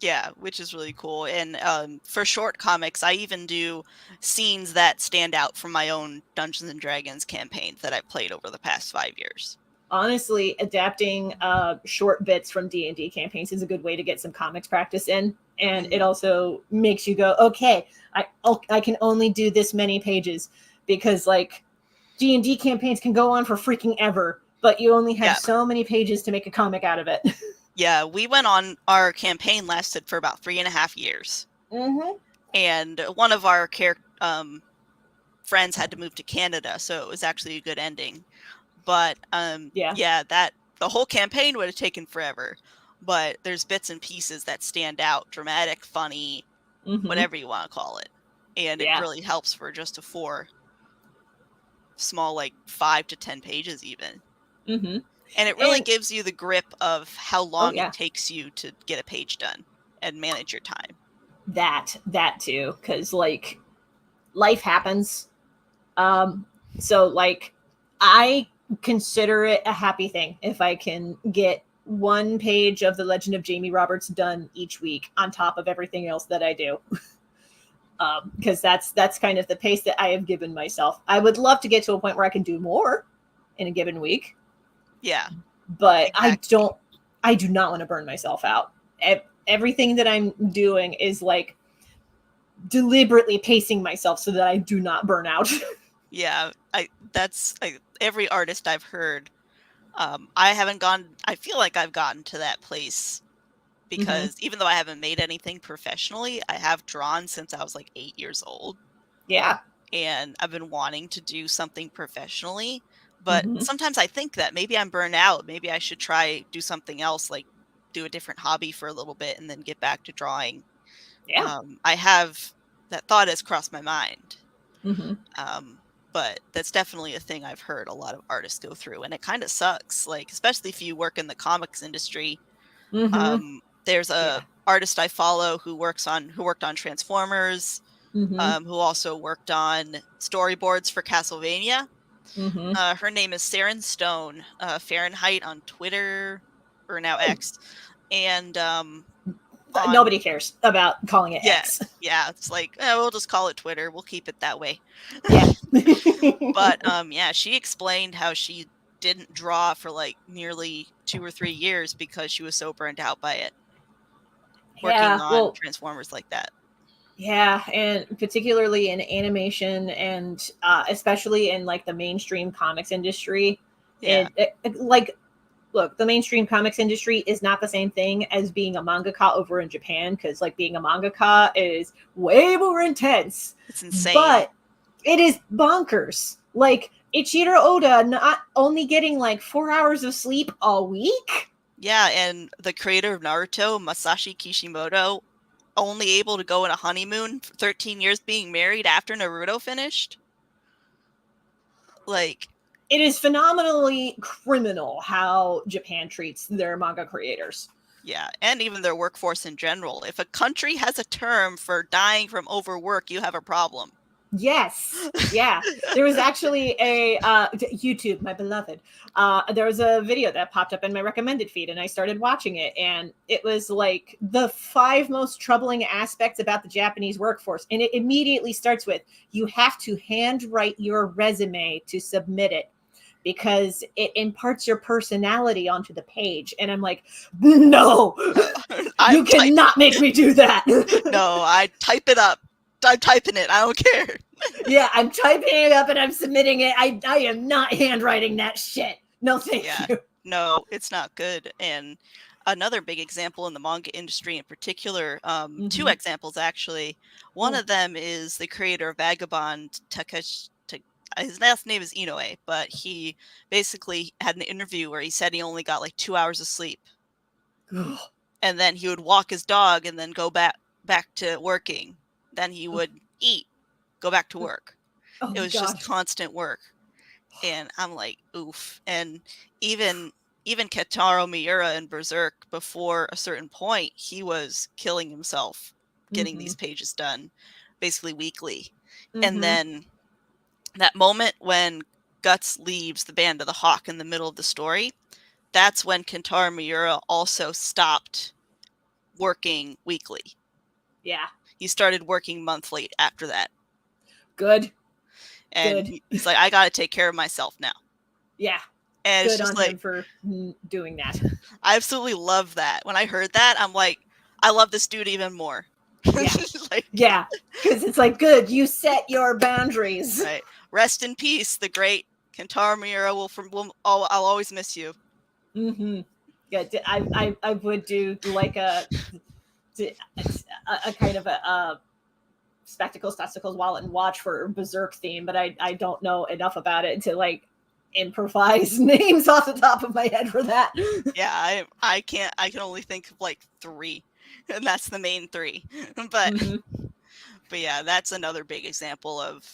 Yeah, which is really cool. And for short comics, I even do scenes that stand out from my own Dungeons and Dragons campaigns that I've played over the past 5 years. Honestly, adapting short bits from D&D campaigns is a good way to get some comics practice in, and it also makes you go, okay, I can only do this many pages, because like D&D campaigns can go on for freaking ever, but you only have so many pages to make a comic out of it. Yeah, we went on, our campaign lasted for about 3.5 years. Mm-hmm. And one of our friends had to move to Canada, so it was actually a good ending. But yeah, that the whole campaign would have taken forever. But there's bits and pieces that stand out, dramatic, funny, whatever you want to call it. And it really helps for just a 4 small, like 5 to 10 pages even. And it really gives you the grip of how long it takes you to get a page done and manage your time. That too, because like life happens. So like I consider it a happy thing if I can get 1 page of The Legend of Jamie Roberts done each week on top of everything else that I do. Because that's kind of the pace that I have given myself. I would love to get to a point where I can do more in a given week. Yeah. But exactly. I do not want to burn myself out. Everything that I'm doing is like deliberately pacing myself so that I do not burn out. Yeah, that's every artist I've heard. I feel like I've gotten to that place because even though I haven't made anything professionally, I have drawn since I was like 8 years old. Yeah. And I've been wanting to do something professionally, but sometimes I think that maybe I'm burned out. Maybe I should do something else, like do a different hobby for a little bit and then get back to drawing. Yeah. I have that thought has crossed my mind. But that's definitely a thing I've heard a lot of artists go through, and it kind of sucks. Like, especially if you work in the comics industry. There's a artist I follow who worked on Transformers, who also worked on storyboards for Castlevania. Her name is Saren Stone, Fahrenheit on Twitter, or now X, and nobody cares about calling it X. Yeah, it's like, we'll just call it Twitter. We'll keep it that way. Yeah. But yeah, she explained how she didn't draw for like nearly 2 or 3 years because she was so burned out by it. Working on Transformers like that. Yeah, and particularly in animation and especially in like the mainstream comics industry. Yeah. Look, the mainstream comics industry is not the same thing as being a mangaka over in Japan, because like being a mangaka is way more intense. It's insane. But it is bonkers. Like Ichiro Oda not only getting like 4 hours of sleep a week. Yeah, and the creator of Naruto, Masashi Kishimoto, only able to go on a honeymoon for 13 years being married after Naruto finished. Like, it is phenomenally criminal how Japan treats their manga creators. Yeah, and even their workforce in general. If a country has a term for dying from overwork, you have a problem. Yes. Yeah. There was actually a YouTube, my beloved. There was a video that popped up in my recommended feed, and I started watching it. And it was like the 5 most troubling aspects about the Japanese workforce. And it immediately starts with you have to handwrite your resume to submit it, because it imparts your personality onto the page. And I'm like, no, you cannot make me do that. No, I type it up. I'm typing it. I don't care. Yeah, I'm typing it up and I'm submitting it. I am not handwriting that shit. No, thank you. No, it's not good. And another big example in the manga industry in particular, 2 examples actually. One of them is the creator of Vagabond, Takeshi. His last name is Inoue, but he basically had an interview where he said he only got like 2 hours of sleep. And then he would walk his dog and then go back to working. Then he would eat, go back to work. It was just constant work. And I'm like, oof. And even Kentaro Miura in Berserk, before a certain point, he was killing himself getting these pages done, basically weekly. And then that moment when Guts leaves the Band of the Hawk in the middle of the story, that's when Kentaro Miura also stopped working weekly. Yeah. He started working monthly after that. Good. And he's like, I got to take care of myself now. Yeah. And good it's just on like, him for doing that. I absolutely love that. When I heard that, I'm like, I love this dude even more. Yeah. Yeah. Because it's like, good, you set your boundaries. Right. Rest in peace, the great Kentaro Miura. I'll always miss you. Yeah, I would do like a kind of a spectacles, testicles, wallet, and watch for Berserk theme, but I don't know enough about it to like improvise names off the top of my head for that. Yeah, I can't. I can only think of like 3, and that's the main 3. But yeah, that's another big example of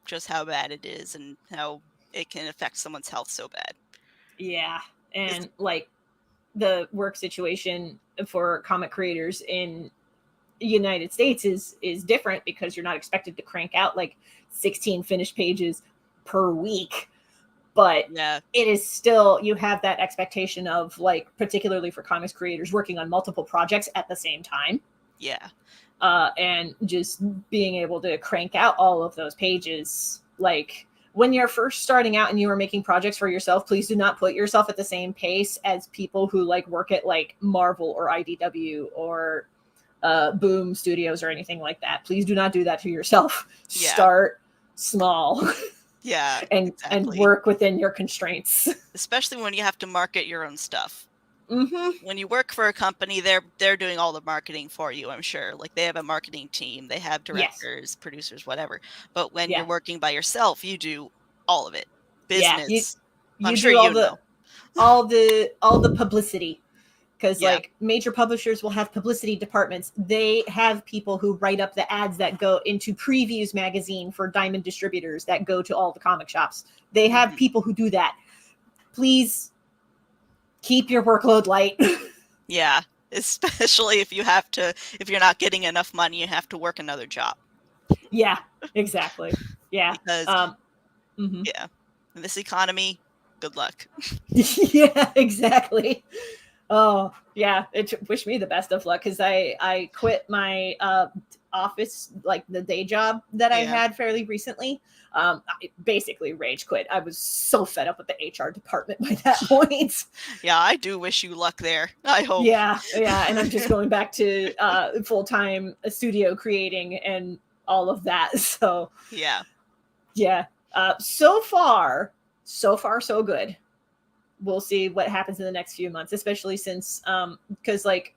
just how bad it is and how it can affect someone's health so bad. Yeah, and like the work situation for comic creators in the United States is different, because you're not expected to crank out like 16 finished pages per week. But yeah, it is still, you have that expectation of, like, particularly for comics creators, working on multiple projects at the same time. Yeah. And just being able to crank out all of those pages. Like, when you're first starting out and you are making projects for yourself, please do not put yourself at the same pace as people who like work at like Marvel or IDW or Boom Studios or anything like that. Please do not do that to yourself. Yeah. Start small. Yeah, and exactly. And work within your constraints. Especially when you have to market your own stuff. Mm-hmm. When you work for a company, they're doing all the marketing for you, I'm sure. Like, they have a marketing team, they have directors, producers, whatever. But when you're working by yourself, you do all of it. Business. You I'm do sure you know. all the publicity. Because like major publishers will have publicity departments. They have people who write up the ads that go into Previews magazine for Diamond distributors that go to all the comic shops. They have people who do that. Please keep your workload light. Yeah, especially if you're not getting enough money, you have to work another job. Yeah, exactly. Yeah. Because yeah, in this economy, good luck. Yeah, exactly. Oh, yeah. Wish me the best of luck, because I quit my office, like the day job that I had fairly recently. I basically rage quit. I was so fed up with the HR department by that point. Yeah, I do wish you luck there. I hope. Yeah, and I'm just going back to full-time studio creating and all of that. So yeah. So far so good. We'll see what happens in the next few months, especially since because like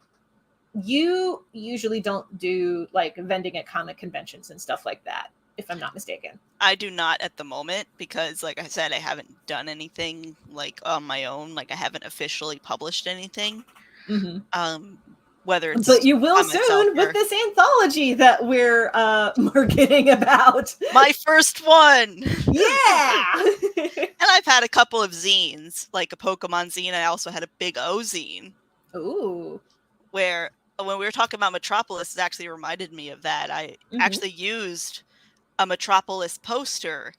you usually don't do like vending at comic conventions and stuff like that, if I'm not mistaken. I do not at the moment, because like I said, I haven't done anything like on my own. Like, I haven't officially published anything. Whether it's, but you will soon with this anthology that we're marketing about. My first one. Yeah. And I've had a couple of zines, like a Pokemon zine. I also had a Big O zine. Ooh. Where when we were talking about Metropolis, it actually reminded me of that. I actually used a Metropolis poster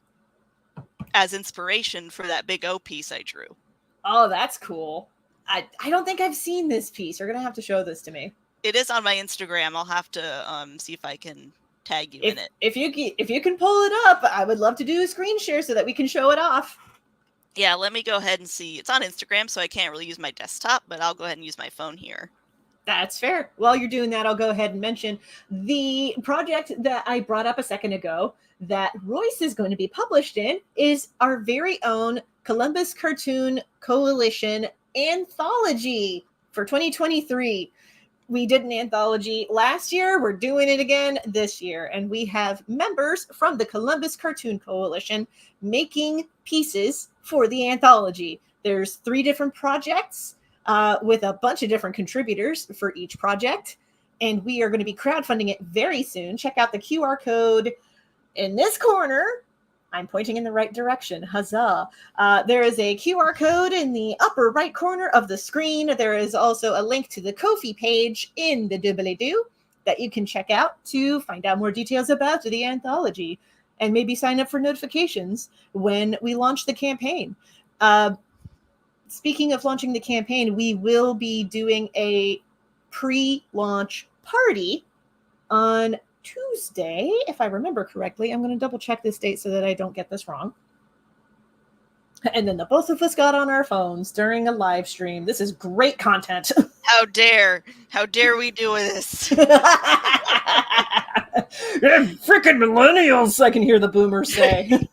as inspiration for that Big O piece I drew. Oh, that's cool. I don't think I've seen this piece. You're going to have to show this to me. It is on my Instagram. I'll have to see if I can tag you in it. If you can pull it up, I would love to do a screen share so that we can show it off. Yeah, let me go ahead and see. It's on Instagram, so I can't really use my desktop, but I'll go ahead and use my phone here. That's fair. While you're doing that, I'll go ahead and mention the project that I brought up a second ago that Royce is going to be published in is our very own Columbus Cartoon Coalition Anthology for 2023. We did an anthology last year. We're doing it again this year. And we have members from the Columbus Cartoon Coalition making pieces for the anthology. There's 3 different projects with a bunch of different contributors for each project. And we are going to be crowdfunding it very soon. Check out the QR code in this corner. I'm pointing in the right direction. Huzzah. There is a QR code in the upper right corner of the screen. There is also a link to the Ko-fi page in the doobly-doo that you can check out to find out more details about the anthology and maybe sign up for notifications when we launch the campaign. Speaking of launching the campaign, we will be doing a pre-launch party on Tuesday, if I remember correctly. I'm going to double check this date so that I don't get this wrong. And then the both of us got on our phones during a live stream. This is great content. How dare we do this? Freaking millennials, I can hear the boomers say.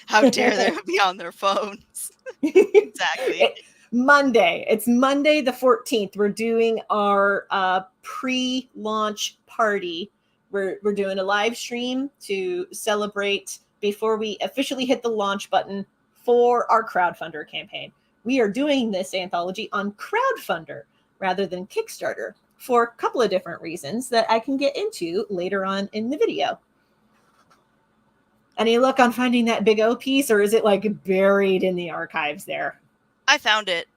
How dare they be on their phones? Exactly. It's Monday the 14th. We're doing our pre-launch party. We're doing a live stream to celebrate before we officially hit the launch button for our Crowdfundr campaign. We are doing this anthology on Crowdfundr rather than Kickstarter for a couple of different reasons that I can get into later on in the video. Any luck on finding that Big O piece, or is it like buried in the archives there? I found it.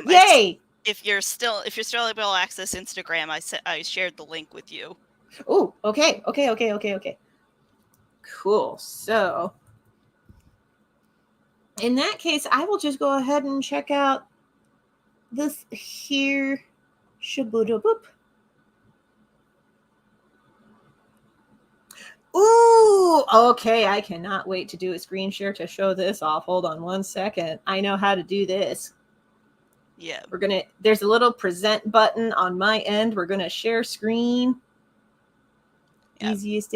Yay! If you're still able to access Instagram, I shared the link with you. Oh, okay. Cool. So in that case, I will just go ahead and check out this here. Shaboop. Ooh, okay. I cannot wait to do a screen share to show this off. Hold on one second. I know how to do this. Yeah. There's a little present button on my end. We're going to share screen. Yep. Easiest.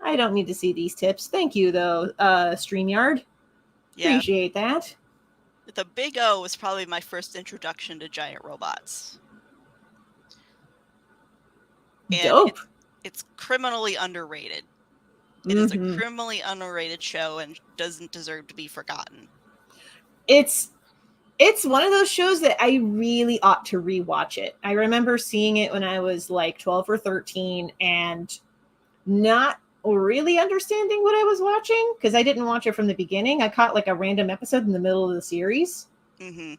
I don't need to see these tips. Thank you, though, StreamYard. Yeah. Appreciate that. The Big O was probably my first introduction to giant robots. And dope. It's criminally underrated. It is a criminally underrated show and doesn't deserve to be forgotten. It's one of those shows that I really ought to rewatch it. I remember seeing it when I was like 12 or 13 and not really understanding what I was watching because I didn't watch it from the beginning. I caught like a random episode in the middle of the series. Mm-hmm.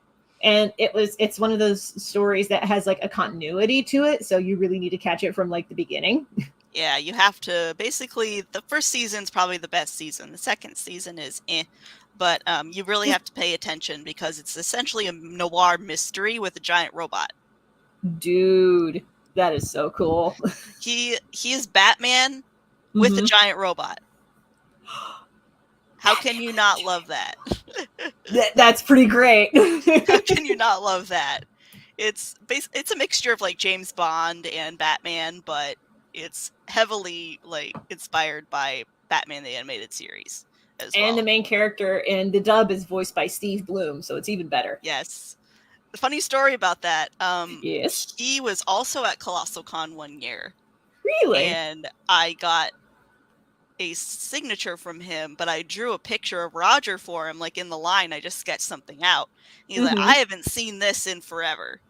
And it's one of those stories that has like a continuity to it. So you really need to catch it from like the beginning. Yeah, you have to. Basically, the first season's probably the best season. The second season is but you really have to pay attention because it's essentially a noir mystery with a giant robot. Dude, that is so cool. He is Batman with a giant robot. How can you not love that? That's pretty great. How can you not love that? It's a mixture of like James Bond and Batman, but it's heavily like inspired by Batman the Animated Series as well. And the main character in the dub is voiced by Steve Bloom, so it's even better. Yes. The funny story about that, yes. He was also at Colossal Con one year. Really? And I got a signature from him, but I drew a picture of Roger for him, like in the line. I just sketched something out. He's like, I haven't seen this in forever.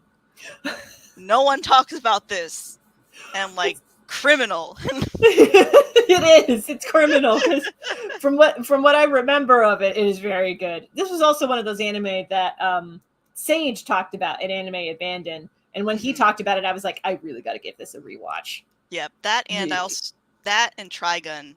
No one talks about this. And I'm like, criminal. It is. It's criminal. From what I remember of it, it is very good. This was also one of those anime that Sage talked about at Anime Abandon. And when he talked about it, I was like, I really got to give this a rewatch. Yep, that and That and Trigun.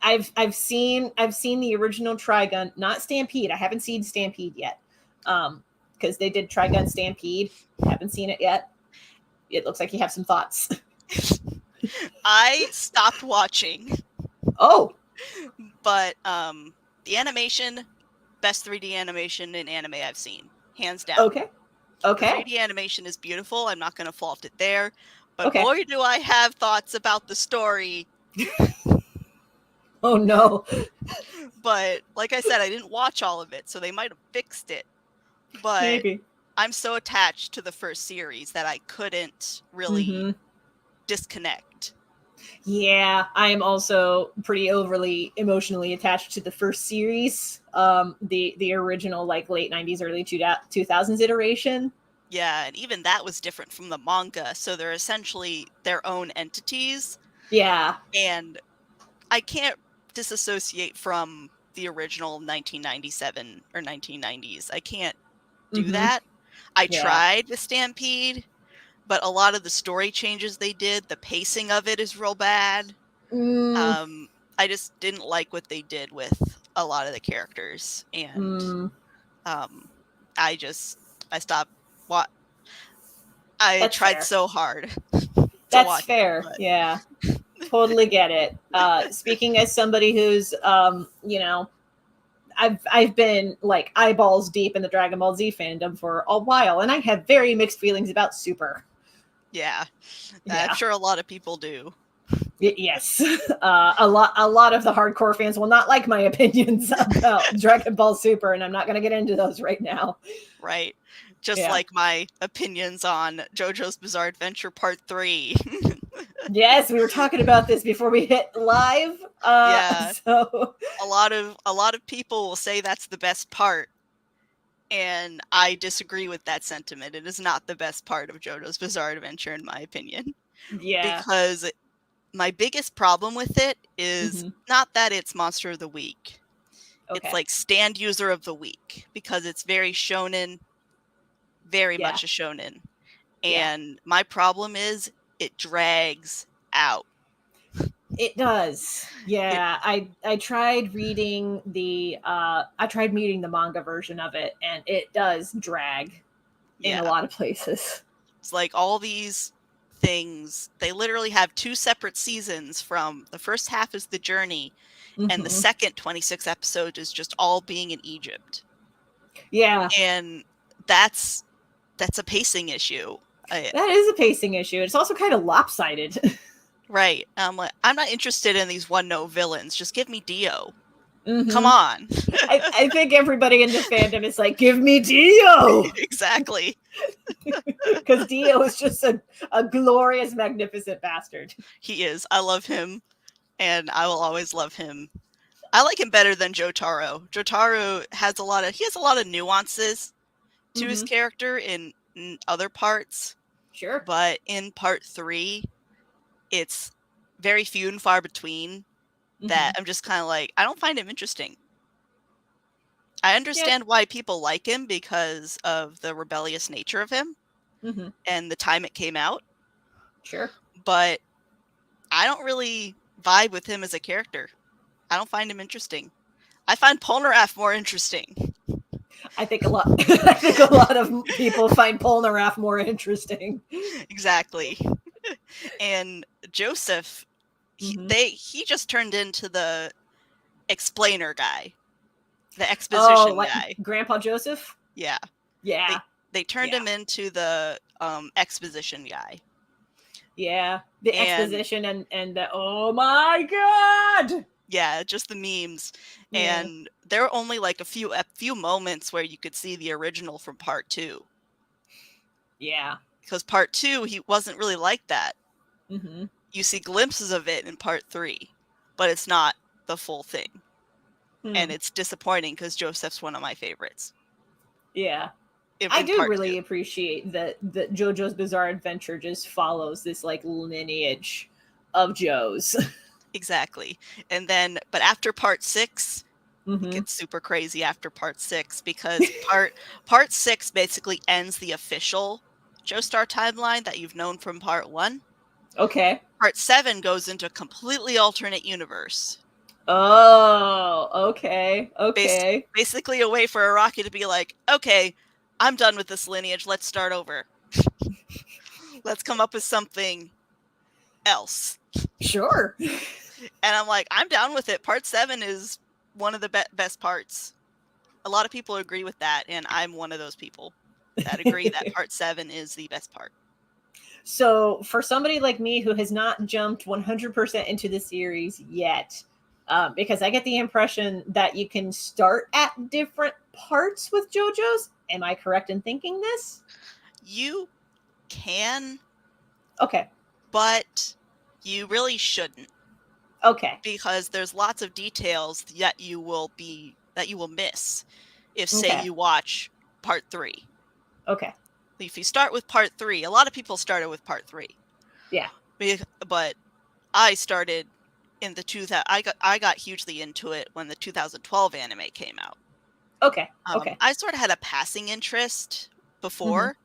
I've seen the original Trigun, not Stampede. I haven't seen Stampede yet. Because they did Trigun Stampede. Haven't seen it yet. It looks like you have some thoughts. I stopped watching. Oh. But the animation, best 3D animation in anime I've seen, hands down. Okay. Okay. The 3D animation is beautiful. I'm not going to fault it there. But okay. boy, do I have thoughts about the story. Oh, no. But like I said, I didn't watch all of it, so they might have fixed it. But maybe. I'm so attached to the first series that I couldn't really disconnect. Yeah, I am also pretty overly emotionally attached to the first series, the original like late 90s, early 2000s iteration. Yeah, and even that was different from the manga, so they're essentially their own entities. Yeah. And I can't disassociate from the original 1997 or 1990s. I can't do that. I tried with Stampede, but a lot of the story changes they did, the pacing of it is real bad. I just didn't like what they did with a lot of the characters, and I stopped. I That's tried fair. so hard. That's fair. Yeah, totally get it. Speaking as somebody who's, you know, I've been like eyeballs deep in the Dragon Ball Z fandom for a while, and I have very mixed feelings about Super. Yeah, I'm sure a lot of people do. Yes, a lot of the hardcore fans will not like my opinions about Dragon Ball Super, and I'm not going to get into those right now. Right, just like my opinions on JoJo's Bizarre Adventure Part 3. Yes, we were talking about this before we hit live. So a lot of people will say that's the best part, and I disagree with that sentiment. It is not the best part of JoJo's Bizarre Adventure, in my opinion. Yeah, because my biggest problem with it is not that it's Monster of the Week. It's like Stand User of the Week, because it's very shonen, very much a shonen. And my problem is it drags out. It does. Yeah, I tried reading the I tried reading the manga version of it, and it does drag in a lot of places. It's like all these things, they literally have 2 separate seasons. From the first half is the journey, and the second 26 episode is just all being in Egypt. Yeah. And that's a pacing issue. That is a pacing issue. It's also kind of lopsided. Right. I'm not interested in these one-note villains. Just give me Dio. Come on. I think everybody in the fandom is like, give me Dio. Exactly. Because Dio is just a glorious, magnificent bastard. He is. I love him, and I will always love him. I like him better than Jotaro. Jotaro has a lot of nuances to his character in other parts. Sure. But in part 3, it's very few and far between that I'm just kind of like, I don't find him interesting. I understand why people like him because of the rebellious nature of him and the time it came out. Sure. But I don't really vibe with him as a character. I don't find him interesting. I find Polnareff more interesting. I think a lot of people find Polnareff more interesting. Exactly. And Joseph, he just turned into the explainer guy, the exposition guy. Grandpa Joseph? Yeah. Yeah. They turned him into the exposition guy. Yeah. The exposition and the, oh my God! Yeah, just the memes. Yeah. And there were only like a few moments where you could see the original from part 2. Yeah. Because part 2, he wasn't really like that. You see glimpses of it in part 3, but it's not the full thing. And it's disappointing because Joseph's one of my favorites. Yeah. I do really appreciate that JoJo's Bizarre Adventure just follows this like lineage of Joes. Exactly. And then, but after part 6, it gets super crazy after part 6, because part 6 basically ends the official Joestar timeline that you've known from part 1. Okay. Part 7 goes into a completely alternate universe. Oh, okay. Okay. Basically a way for Araki to be like, okay, I'm done with this lineage. Let's start over. Let's come up with something else. Sure. And I'm like, I'm down with it. Part 7 is one of the best parts. A lot of people agree with that, and I'm one of those people that agree that Part 7 is the best part. So for somebody like me who has not jumped 100% into the series yet, because I get the impression that you can start at different parts with JoJo's. Am I correct in thinking this? You can. Okay. But you really shouldn't. Okay. Because there's lots of details that you will miss if, say, Okay. you watch Part 3. Okay. If you start with Part 3, a lot of people started with Part 3. Yeah. But I started in the I got hugely into it when the 2012 anime came out. Okay. Okay. I sort of had a passing interest before,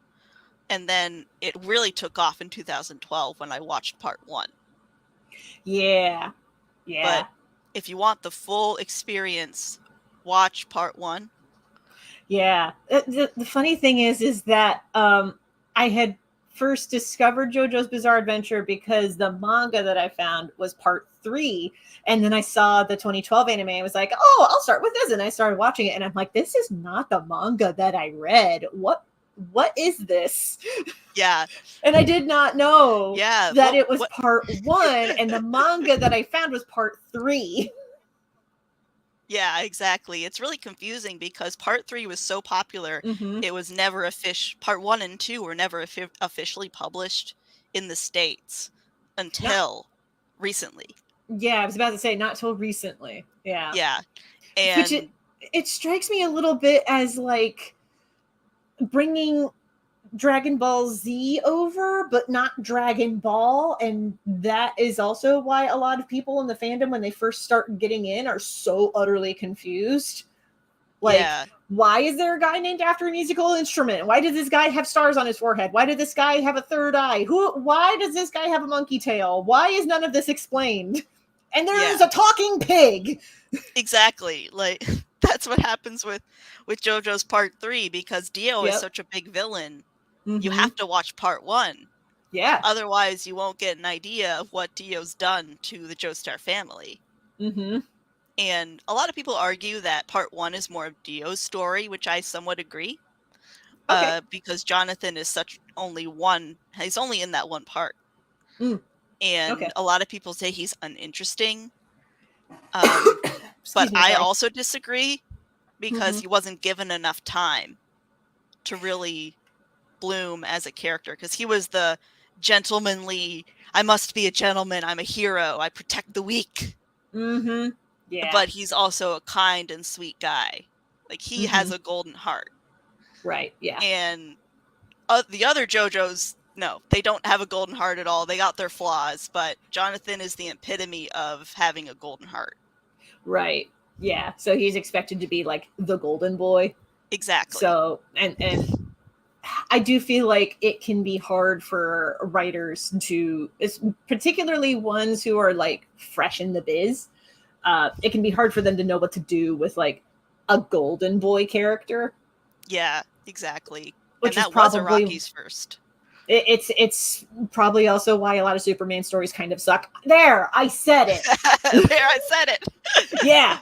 and then it really took off in 2012 when I watched Part 1. Yeah. Yeah. But if you want the full experience, watch Part 1. Yeah. The funny thing is that I had first discovered JoJo's Bizarre Adventure because the manga that I found was Part 3, and then I saw the 2012 anime. I was like, oh, I'll start with this, and I started watching it, and I'm like, this is not the manga that I read. What is this? Yeah. And I did not know that it was Part 1, and the manga that I found was Part 3. Yeah, exactly. It's really confusing because Part 3 was so popular, it was never Part 1 and 2 were never officially published in the States until recently. Yeah, I was about to say, not till recently. Yeah. Yeah. And which it strikes me a little bit as like bringing Dragon Ball Z over, but not Dragon Ball. And that is also why a lot of people in the fandom, when they first start getting in, are so utterly confused. Like, why is there a guy named after a musical instrument? Why does this guy have stars on his forehead? Why did this guy have a third eye? Why does this guy have a monkey tail? Why is none of this explained? And there is a talking pig. Exactly. Like, that's what happens with JoJo's Part 3, because Dio is such a big villain. You have to watch Part 1. Yeah. Otherwise, you won't get an idea of what Dio's done to the Joestar family. And a lot of people argue that Part 1 is more of Dio's story, which I somewhat agree. Because Jonathan is he's only in that one part. And a lot of people say he's uninteresting. But I also disagree, because he wasn't given enough time to really bloom as a character, because he was the gentlemanly, I must be a gentleman, I'm a hero, I protect the weak. Yeah. But he's also a kind and sweet guy. Like, he has a golden heart. Right, yeah. And the other JoJo's, no, they don't have a golden heart at all. They got their flaws, but Jonathan is the epitome of having a golden heart. Right. Yeah. So he's expected to be like the golden boy. Exactly. So, and I do feel like it can be hard for writers to, particularly ones who are like fresh in the biz. It can be hard for them to know what to do with like a golden boy character. Yeah, exactly. Which and that was Araki's first. It's probably also why a lot of Superman stories kind of suck. There, I said it. I said it. Yeah.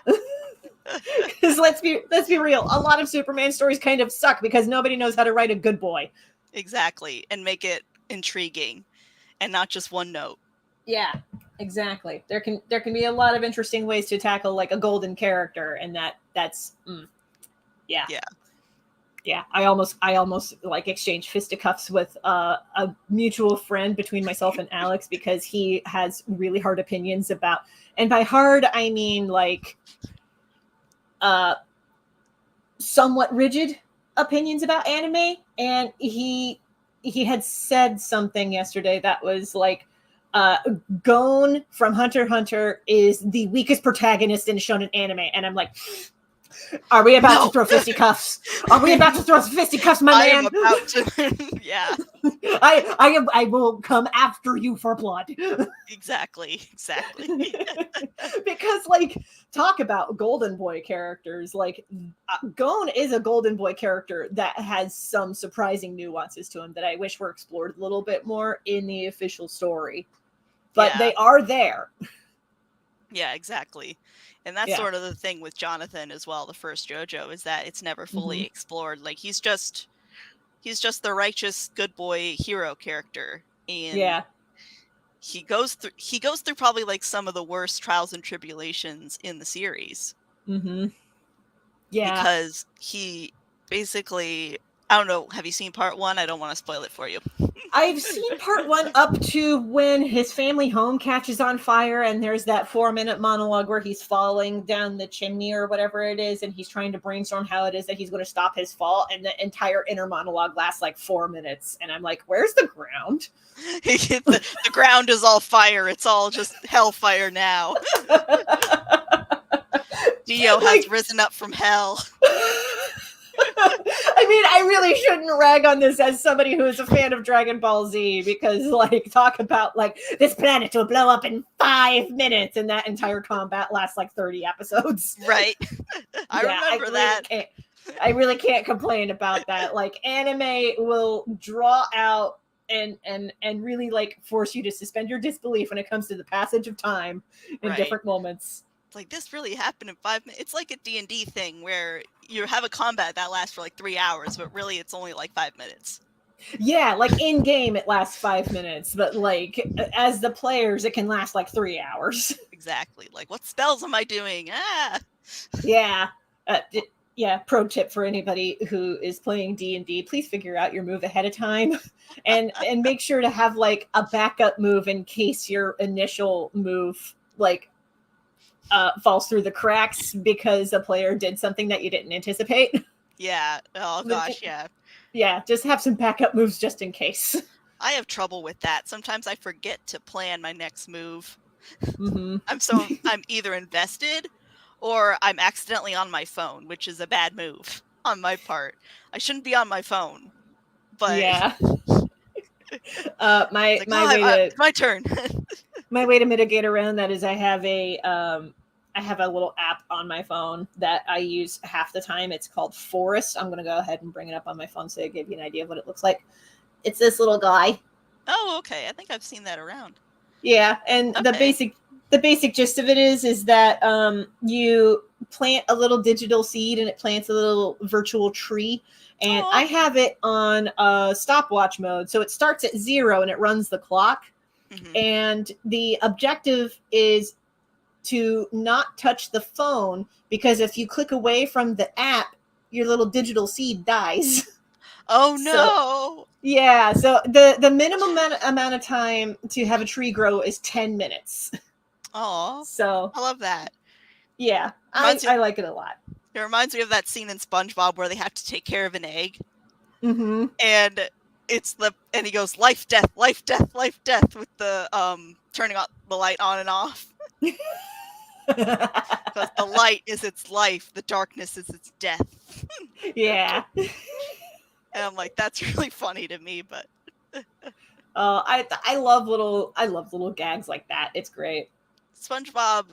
Because let's be real, a lot of Superman stories kind of suck because nobody knows how to write a good boy. Exactly, and make it intriguing, and not just one note. Yeah, exactly. There can be a lot of interesting ways to tackle like a golden character, and that's yeah. Yeah, I almost like exchanged fisticuffs with a mutual friend between myself and Alex because he has really hard opinions about, and by hard I mean like somewhat rigid opinions about anime, and he had said something yesterday that was like Gon from Hunter x Hunter is the weakest protagonist in shonen anime, and I'm like, Are we about to throw fisticuffs? Are we about to throw fisticuffs, my man? I am about to. Yeah. I will come after you for blood. Exactly. Because, like, talk about golden boy characters. Like, Gon is a golden boy character that has some surprising nuances to him that I wish were explored a little bit more in the official story. But they are there. Yeah, exactly. And that's sort of the thing with Jonathan as well, the first JoJo, is that it's never fully explored. Like, he's just the righteous good boy hero character. And he goes through probably like some of the worst trials and tribulations in the series. Mm-hmm. Yeah. Because he basically, I don't know, have you seen part 1? I don't want to spoil it for you. I've seen part 1 up to when his family home catches on fire, and there's that 4-minute monologue where he's falling down the chimney or whatever it is, and he's trying to brainstorm how it is that he's going to stop his fall, and the entire inner monologue lasts like 4 minutes, and I'm like, where's the ground? the ground is all fire. It's all just hellfire now. Dio has risen up from hell. I mean, I really shouldn't rag on this as somebody who is a fan of Dragon Ball Z, because, like, talk about, like, this planet will blow up in 5 minutes, and that entire combat lasts like 30 episodes. Right. I remember that. I really can't complain about that. Like, anime will draw out and really, like, force you to suspend your disbelief when it comes to the passage of time in different moments. Like, this really happened in 5 minutes. It's like a D&D thing where you have a combat that lasts for like 3 hours, but really it's only like 5 minutes. Yeah, like in game it lasts 5 minutes, but like as the players it can last like 3 hours. Exactly. Like, what spells am I doing? Yeah. Yeah, pro tip for anybody who is playing D&D, please figure out your move ahead of time and make sure to have like a backup move in case your initial move like falls through the cracks because a player did something that you didn't anticipate. Yeah. Oh gosh, yeah. Yeah, just have some backup moves just in case. I have trouble with that. Sometimes I forget to plan my next move. Mm-hmm. I'm either invested or I'm accidentally on my phone, which is a bad move on my part. I shouldn't be on my phone. But yeah. My turn. My way to mitigate around that is I have a little app on my phone that I use half the time. It's called Forest. I'm going to go ahead and bring it up on my phone so I give you an idea of what it looks like. It's this little guy. Oh, okay. I think I've seen that around. Yeah, and the basic gist of it is that you plant a little digital seed and it plants a little virtual tree. And I have it on stopwatch mode. So it starts at 0 and it runs the clock. Mm-hmm. And the objective is to not touch the phone, because if you click away from the app, your little digital seed dies. Oh no. Yeah, so the minimum amount of time to have a tree grow is 10 minutes. Oh, so I love that. Yeah, I like it a lot. It reminds me of that scene in SpongeBob where they have to take care of an egg. Mm-hmm. And he goes life, death, life, death, life, death with the turning the light on and off. Because the light is its life, the darkness is its death. Yeah. And I'm like, that's really funny to me, but I love little gags like that. It's great. SpongeBob,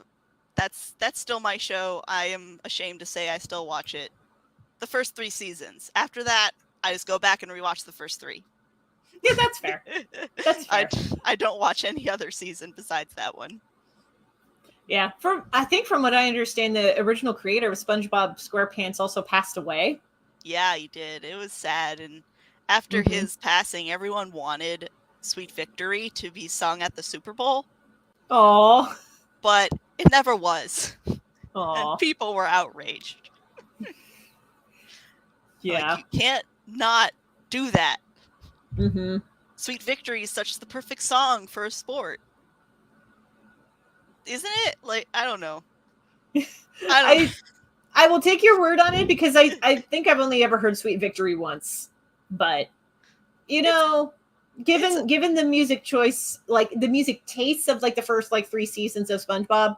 that's still my show. I am ashamed to say I still watch it. The first 3 seasons. After that, I just go back and rewatch the first 3. Yeah, that's fair. That's fair. I don't watch any other season besides that one. Yeah, I think from what I understand, the original creator of SpongeBob SquarePants also passed away. Yeah, he did. It was sad, and after his passing, everyone wanted "Sweet Victory" to be sung at the Super Bowl. Oh, but it never was. Oh, and people were outraged. Yeah, like, you can't not do that. Mm-hmm. "Sweet Victory" is such the perfect song for a sport. Isn't it? Like, I don't know. I will take your word on it, because I think I've only ever heard "Sweet Victory" once. But given the music choice, like the music tastes of like the first like 3 seasons of SpongeBob,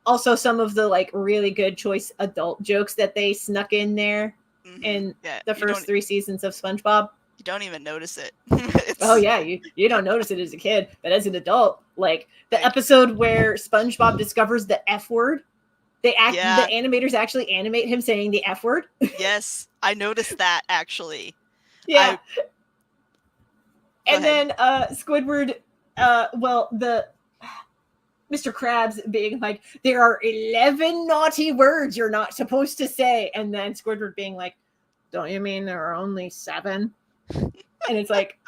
Also, some of the like really good choice adult jokes that they snuck in there in the first 3 seasons of SpongeBob. You don't even notice it. Oh yeah, you don't notice it as a kid, but as an adult, like the episode where SpongeBob discovers the F word, the animators actually animate him saying the F word. Yes, I noticed that actually. Yeah. Then Squidward, the Mr. Krabs being like, there are 11 naughty words you're not supposed to say, and then Squidward being like, don't you mean there are only 7? And it's like,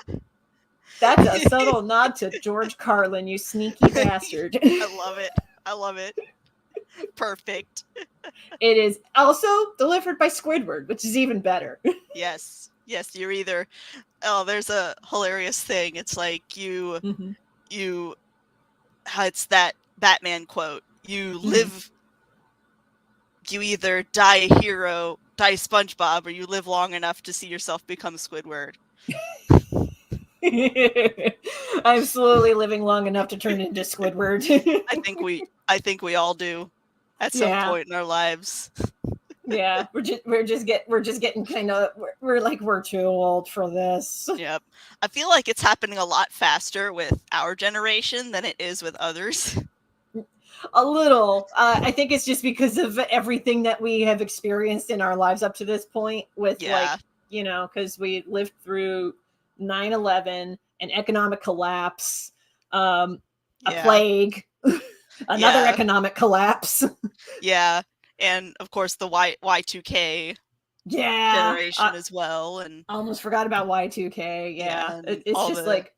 that's a subtle nod to George Carlin, you sneaky bastard. I love it. Perfect. It is also delivered by Squidward, which is even better. Yes, you're either, there's a hilarious thing. It's like it's that Batman quote. You live, you either die a hero, die SpongeBob, or you live long enough to see yourself become Squidward. I'm slowly living long enough to turn into Squidward. I think we all do at some point in our lives. Yeah, we're just getting kind of we're too old for this. Yep. I feel like it's happening a lot faster with our generation than it is with others. A little. I think it's just because of everything that we have experienced in our lives up to this point with because we lived through 9/11, an economic collapse, a plague, another economic collapse. Yeah. And of course the Y2K generation as well. And I almost forgot about Y2K. Yeah. It's just like,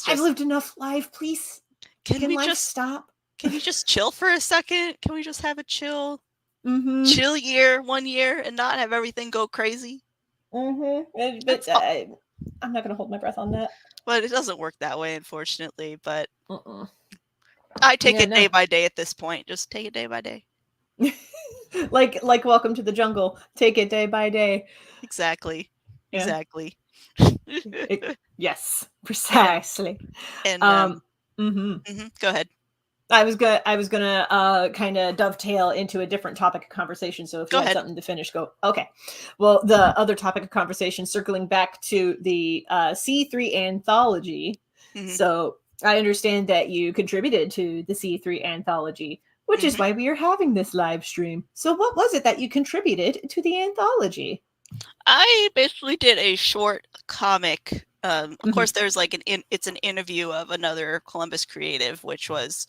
I've lived enough life. Please. Can we just stop? Can you just chill for a second? Can we just have a chill 1 year and not have everything go crazy? But I'm not going to hold my breath on that. But it doesn't work that way, unfortunately. But I take it day by day at this point. Just take it day by day. like Welcome to the Jungle. Take it day by day. Exactly. Yeah. Exactly. Yes, precisely. And go ahead. I was gonna kind of dovetail into a different topic of conversation. So if you have something to finish, go. Okay. Well, the other topic of conversation, circling back to the C3 Anthology. So I understand that you contributed to the C3 Anthology, which is why we are having this live stream. So what was it that you contributed to the anthology? I basically did a short comic. Of course, there's like it's an interview of another Columbus creative, which was,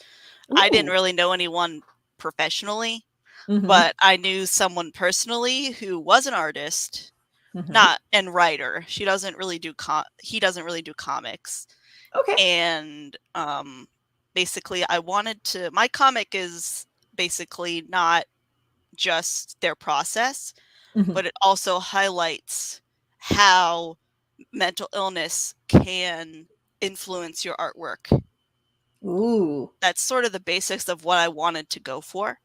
I didn't really know anyone professionally, but I knew someone personally who was an artist, and writer. He doesn't really do comics. Okay. And basically my comic is basically not just their process, but it also highlights how mental illness can influence your artwork. Ooh. That's sort of the basics of what I wanted to go for.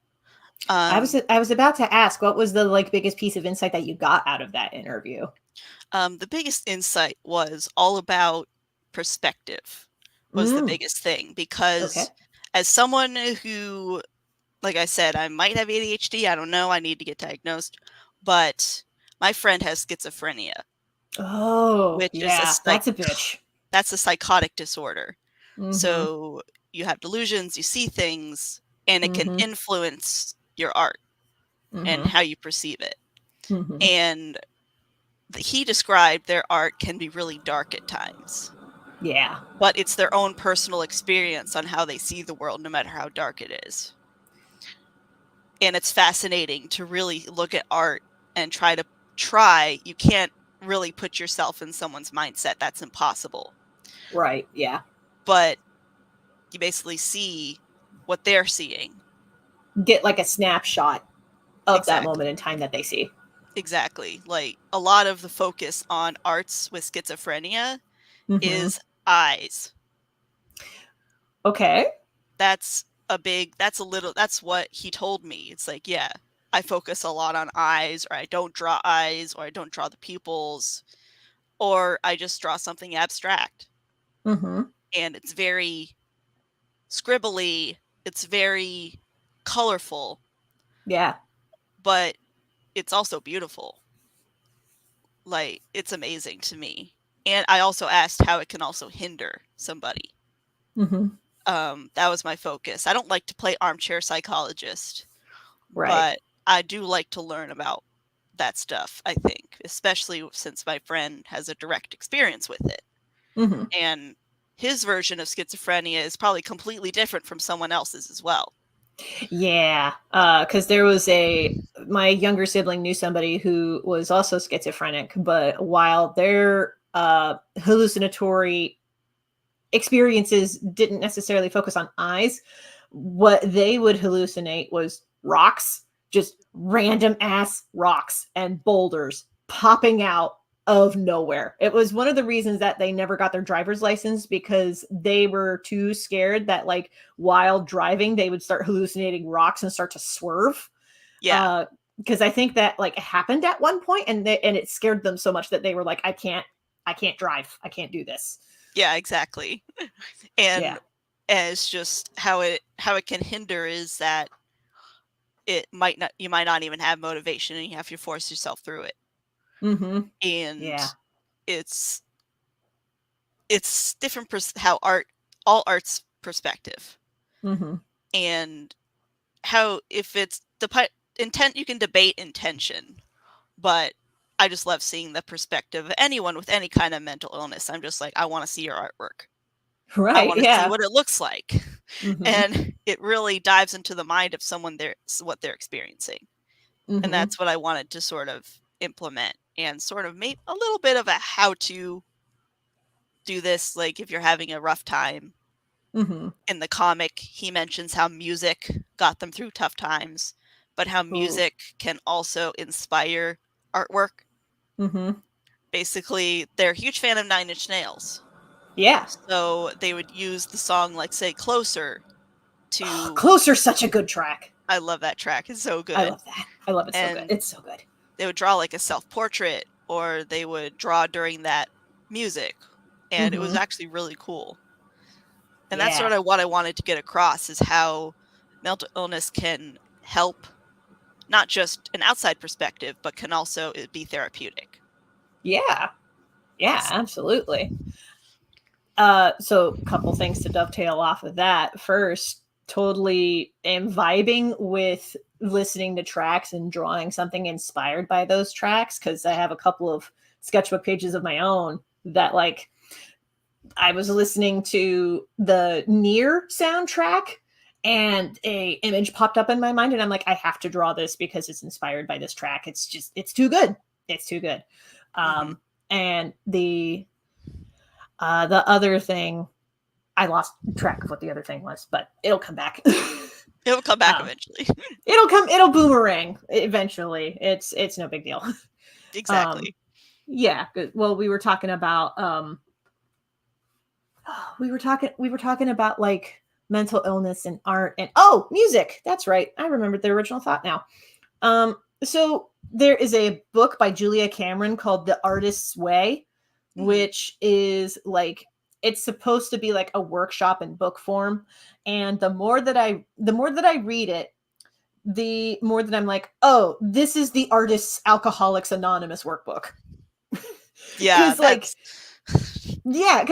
I was about to ask, what was the biggest piece of insight that you got out of that interview? The biggest insight was all about perspective was the biggest thing, because as someone who, like I said, I might have ADHD. I don't know. I need to get diagnosed. But my friend has schizophrenia. Oh, that's a bitch. That's a psychotic disorder. So you have delusions, you see things, and it can influence your art and how you perceive it. And he described their art can be really dark at times. Yeah. But it's their own personal experience on how they see the world, no matter how dark it is. And it's fascinating to really look at art and you can't really put yourself in someone's mindset. That's impossible. Right. Yeah. But you basically see what they're seeing. Get like a snapshot of that moment in time that they see. Exactly. Like a lot of the focus on arts with schizophrenia is eyes. Okay. That's what he told me. It's like, yeah, I focus a lot on eyes, or I don't draw eyes, or I don't draw the pupils, or I just draw something abstract. And it's very scribbly It's very colorful. Yeah. But it's also beautiful. Like, it's amazing to me. And I also asked how it can also hinder somebody. Mm-hmm. That was my focus. I don't like to play armchair psychologist, Right. but I do like to learn about that stuff, I think, especially since my friend has a direct experience with it. Mm-hmm. And his version of schizophrenia is probably completely different from someone else's as well. Yeah, because there was my younger sibling knew somebody who was also schizophrenic, but while their hallucinatory experiences didn't necessarily focus on eyes, what they would hallucinate was rocks, just random ass rocks and boulders popping out of nowhere. It was one of the reasons that they never got their driver's license, because they were too scared that, like, while driving they would start hallucinating rocks and start to swerve. Yeah. Because I think that, like, happened at one point, and it scared them so much that they were like, I can't drive. I can't do this. Yeah, exactly. And it's just how it can hinder is that you might not even have motivation, and you have to force yourself through it. Mm-hmm. And it's different how all art's perspective. Mm-hmm. And how, if it's the intent, you can debate intention, but I just love seeing the perspective of anyone with any kind of mental illness. I'm just like, I want to see your artwork. Right. I want to see what it looks like. Mm-hmm. And it really dives into the mind of someone, what they're experiencing. Mm-hmm. And that's what I wanted to sort of implement, and sort of make a little bit of a how to do this, like if you're having a rough time. Mm-hmm. In the comic, he mentions how music got them through tough times, but how music can also inspire artwork. Mm-hmm. Basically, they're a huge fan of 9 Inch Nails. Yeah. So they would use the song, like, say, Closer to... Closer's such a good track. I love that track. It's so good. I love that. I love it so good. It's so good. They would draw, like, a self-portrait, or they would draw during that music, and it was actually really cool. And that's sort of what I wanted to get across, is how mental illness can help, not just an outside perspective, but can also be therapeutic. Yeah. Yeah, absolutely. So a couple things to dovetail off of that. First, totally am vibing with listening to tracks and drawing something inspired by those tracks, because I have a couple of sketchbook pages of my own that, like, I was listening to the Near soundtrack and a image popped up in my mind, and I'm like, I have to draw this because it's inspired by this track. It's too good. It's too good. And the other thing, I lost track of what the other thing was, but it'll come back. It'll come back eventually. It'll boomerang eventually. It's no big deal. Exactly. Yeah. Well, we were talking about about, like, mental illness and art and music. That's right. I remembered the original thought now. So there is a book by Julia Cameron called The Artist's Way, which is, like, it's supposed to be like a workshop in book form. And the more that I read it, the more that I'm like, oh, this is the Artists Alcoholics Anonymous workbook. Yeah. Because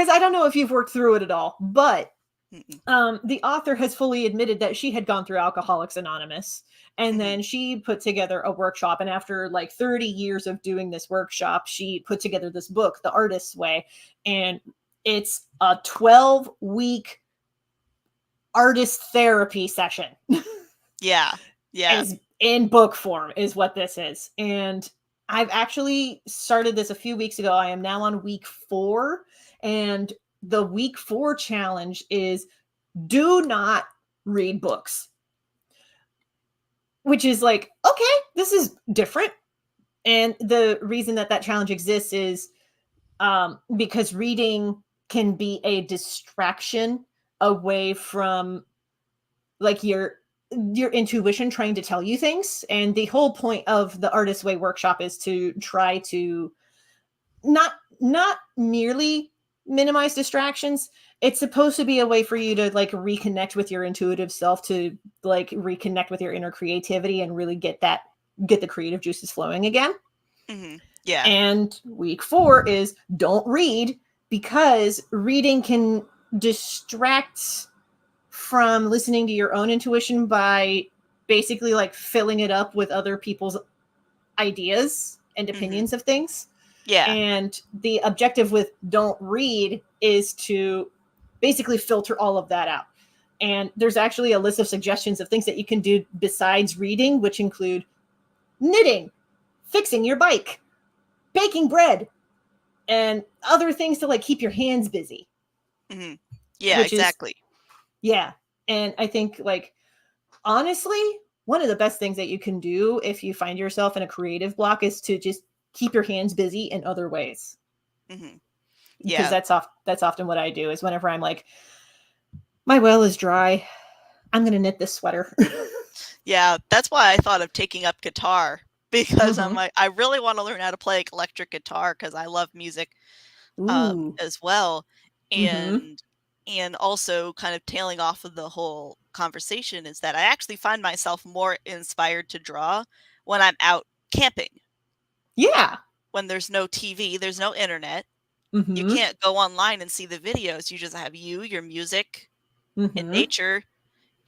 I don't know if you've worked through it at all, but the author has fully admitted that she had gone through Alcoholics Anonymous, and then she put together a workshop. And after, like, 30 years of doing this workshop, she put together this book, The Artist's Way, and it's a 12-week artist therapy session. Yeah. Is in book form is what this is. And I've actually started this a few weeks ago. I am now on week 4, and the week 4 challenge is do not read books, which is like, okay, this is different. And the reason that challenge exists is because reading can be a distraction away from, like, your intuition trying to tell you things. And the whole point of the Artist's Way workshop is to try to not merely minimize distractions. it's supposed to be a way for you to like reconnect with your intuitive self, to like reconnect with your inner creativity and really get the creative juices flowing again. Yeah. And week 4 is don't read, because reading can distract from listening to your own intuition by basically like filling it up with other people's ideas and opinions of things. Yeah. And the objective with don't read is to basically filter all of that out. And there's actually a list of suggestions of things that you can do besides reading, which include knitting, fixing your bike, baking bread, and other things to like keep your hands busy. Yeah, exactly. Yeah. And I think like, honestly, one of the best things that you can do if you find yourself in a creative block is to just keep your hands busy in other ways. Because that's often what I do, is whenever I'm like, my well is dry, I'm gonna knit this sweater. Yeah, that's why I thought of taking up guitar, because I'm like, I really want to learn how to play electric guitar because I love music as well. And also kind of tailing off of the whole conversation is that I actually find myself more inspired to draw when I'm out camping. Yeah. When there's no TV, there's no internet. You can't go online and see the videos. You just have your music, and nature.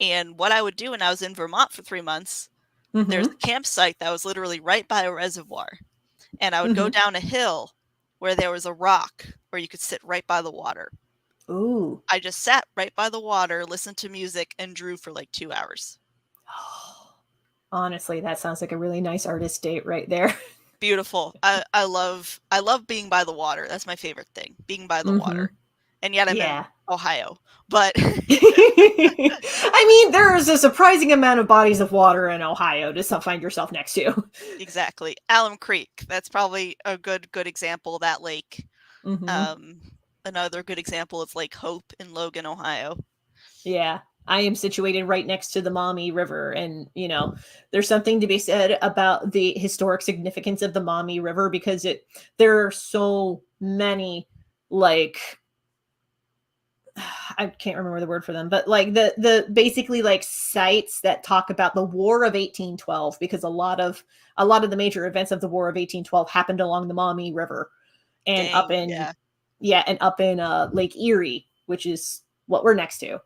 And what I would do when I was in Vermont for 3 months, there's a campsite that was literally right by a reservoir. And I would go down a hill where there was a rock where you could sit right by the water. Ooh. I just sat right by the water, listened to music, and drew for like 2 hours. Honestly, that sounds like a really nice artist date right there. Beautiful. I love being by the water. That's my favorite thing, being by the water. And yet I'm in Ohio. But I mean, there is a surprising amount of bodies of water in Ohio to find yourself next to. Exactly. Alum Creek. That's probably a good example of that lake. Another good example is Lake Hope in Logan, Ohio. Yeah. I am situated right next to the Maumee River, and there's something to be said about the historic significance of the Maumee River, because there are so many, like, I can't remember the word for them, but like the basically like sites that talk about the War of 1812, because a lot of the major events of the War of 1812 happened along the Maumee River, and up in Lake Erie, which is what we're next to.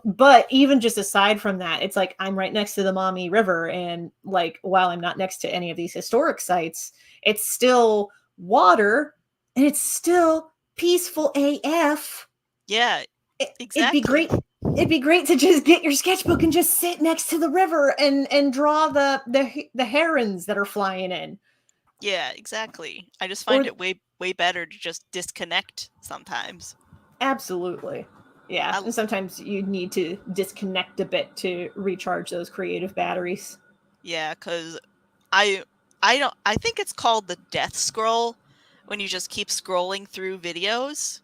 But even just aside from that, it's like I'm right next to the Maumee River, and like while I'm not next to any of these historic sites, it's still water, and it's still peaceful AF. Yeah, exactly. It'd be great to just get your sketchbook and just sit next to the river and draw the herons that are flying in. Yeah, exactly. I just find it way better to just disconnect sometimes. Absolutely. Yeah, and sometimes you need to disconnect a bit to recharge those creative batteries. Yeah, because I think it's called the death scroll, when you just keep scrolling through videos.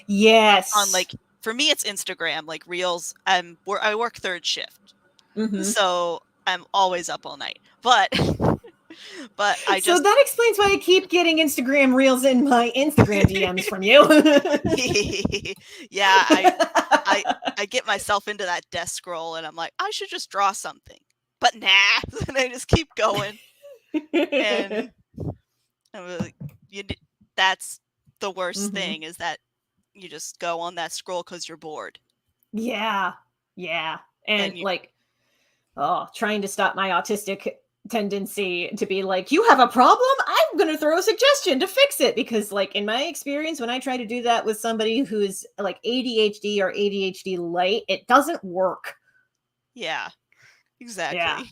Yes. On like, for me, it's Instagram, like Reels. I work third shift, so I'm always up all night. But I just. So that explains why I keep getting Instagram Reels in my Instagram DMs from you. Yeah, I get myself into that death scroll, and I'm like, I should just draw something, but nah, and I just keep going. And that's the worst thing, is that you just go on that scroll because you're bored. Yeah. And like, trying to stop my autistic tendency to be like, you have a problem? I'm going to throw a suggestion to fix it. Because like in my experience, when I try to do that with somebody who's like ADHD or ADHD light, it doesn't work. Yeah, exactly. Yeah.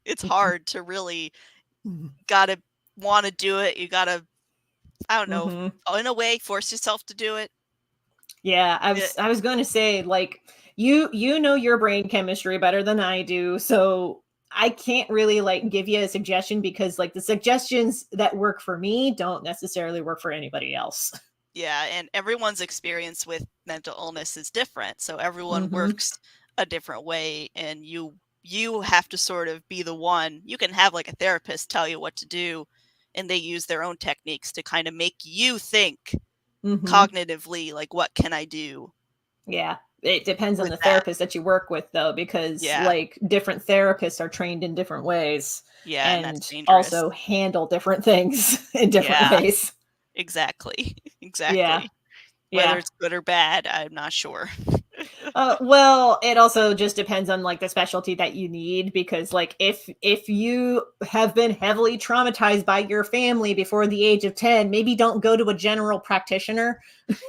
It's hard to really gotta want to do it. You gotta, I don't know, in a way, force yourself to do it. Yeah, I was going to say, like, you know your brain chemistry better than I do, so I can't really like give you a suggestion, because like the suggestions that work for me don't necessarily work for anybody else. Yeah, and everyone's experience with mental illness is different, so everyone works a different way, and you have to sort of be the one. You can have like a therapist tell you what to do, and they use their own techniques to kind of make you think cognitively, like, what can I do? Yeah. It depends on with the that? therapist that you work with, though, because Yeah. like different therapists are trained in different ways Yeah, and that's and dangerous. also handle different things in different Yeah, ways. exactly. Yeah. Exactly. Whether Yeah. it's good or bad, I'm not sure. Well, it also just depends on like the specialty that you need because like if you have been heavily traumatized by your family before the age of 10, maybe don't go to a general practitioner.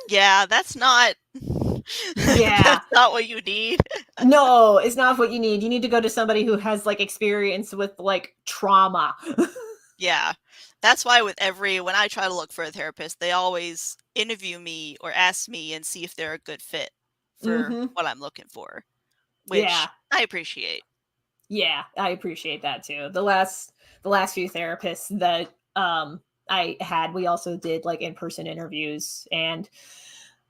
Yeah, that's not Yeah. that's not what you need. No, it's not what you need. You need to go to somebody who has like experience with like trauma. Yeah. That's why when I try to look for a therapist, they always interview me or ask me and see if they're a good fit for Mhm. what I'm looking for, which Yeah. I appreciate. Yeah, I appreciate that too. The last few therapists that I had, we also did like in-person interviews, and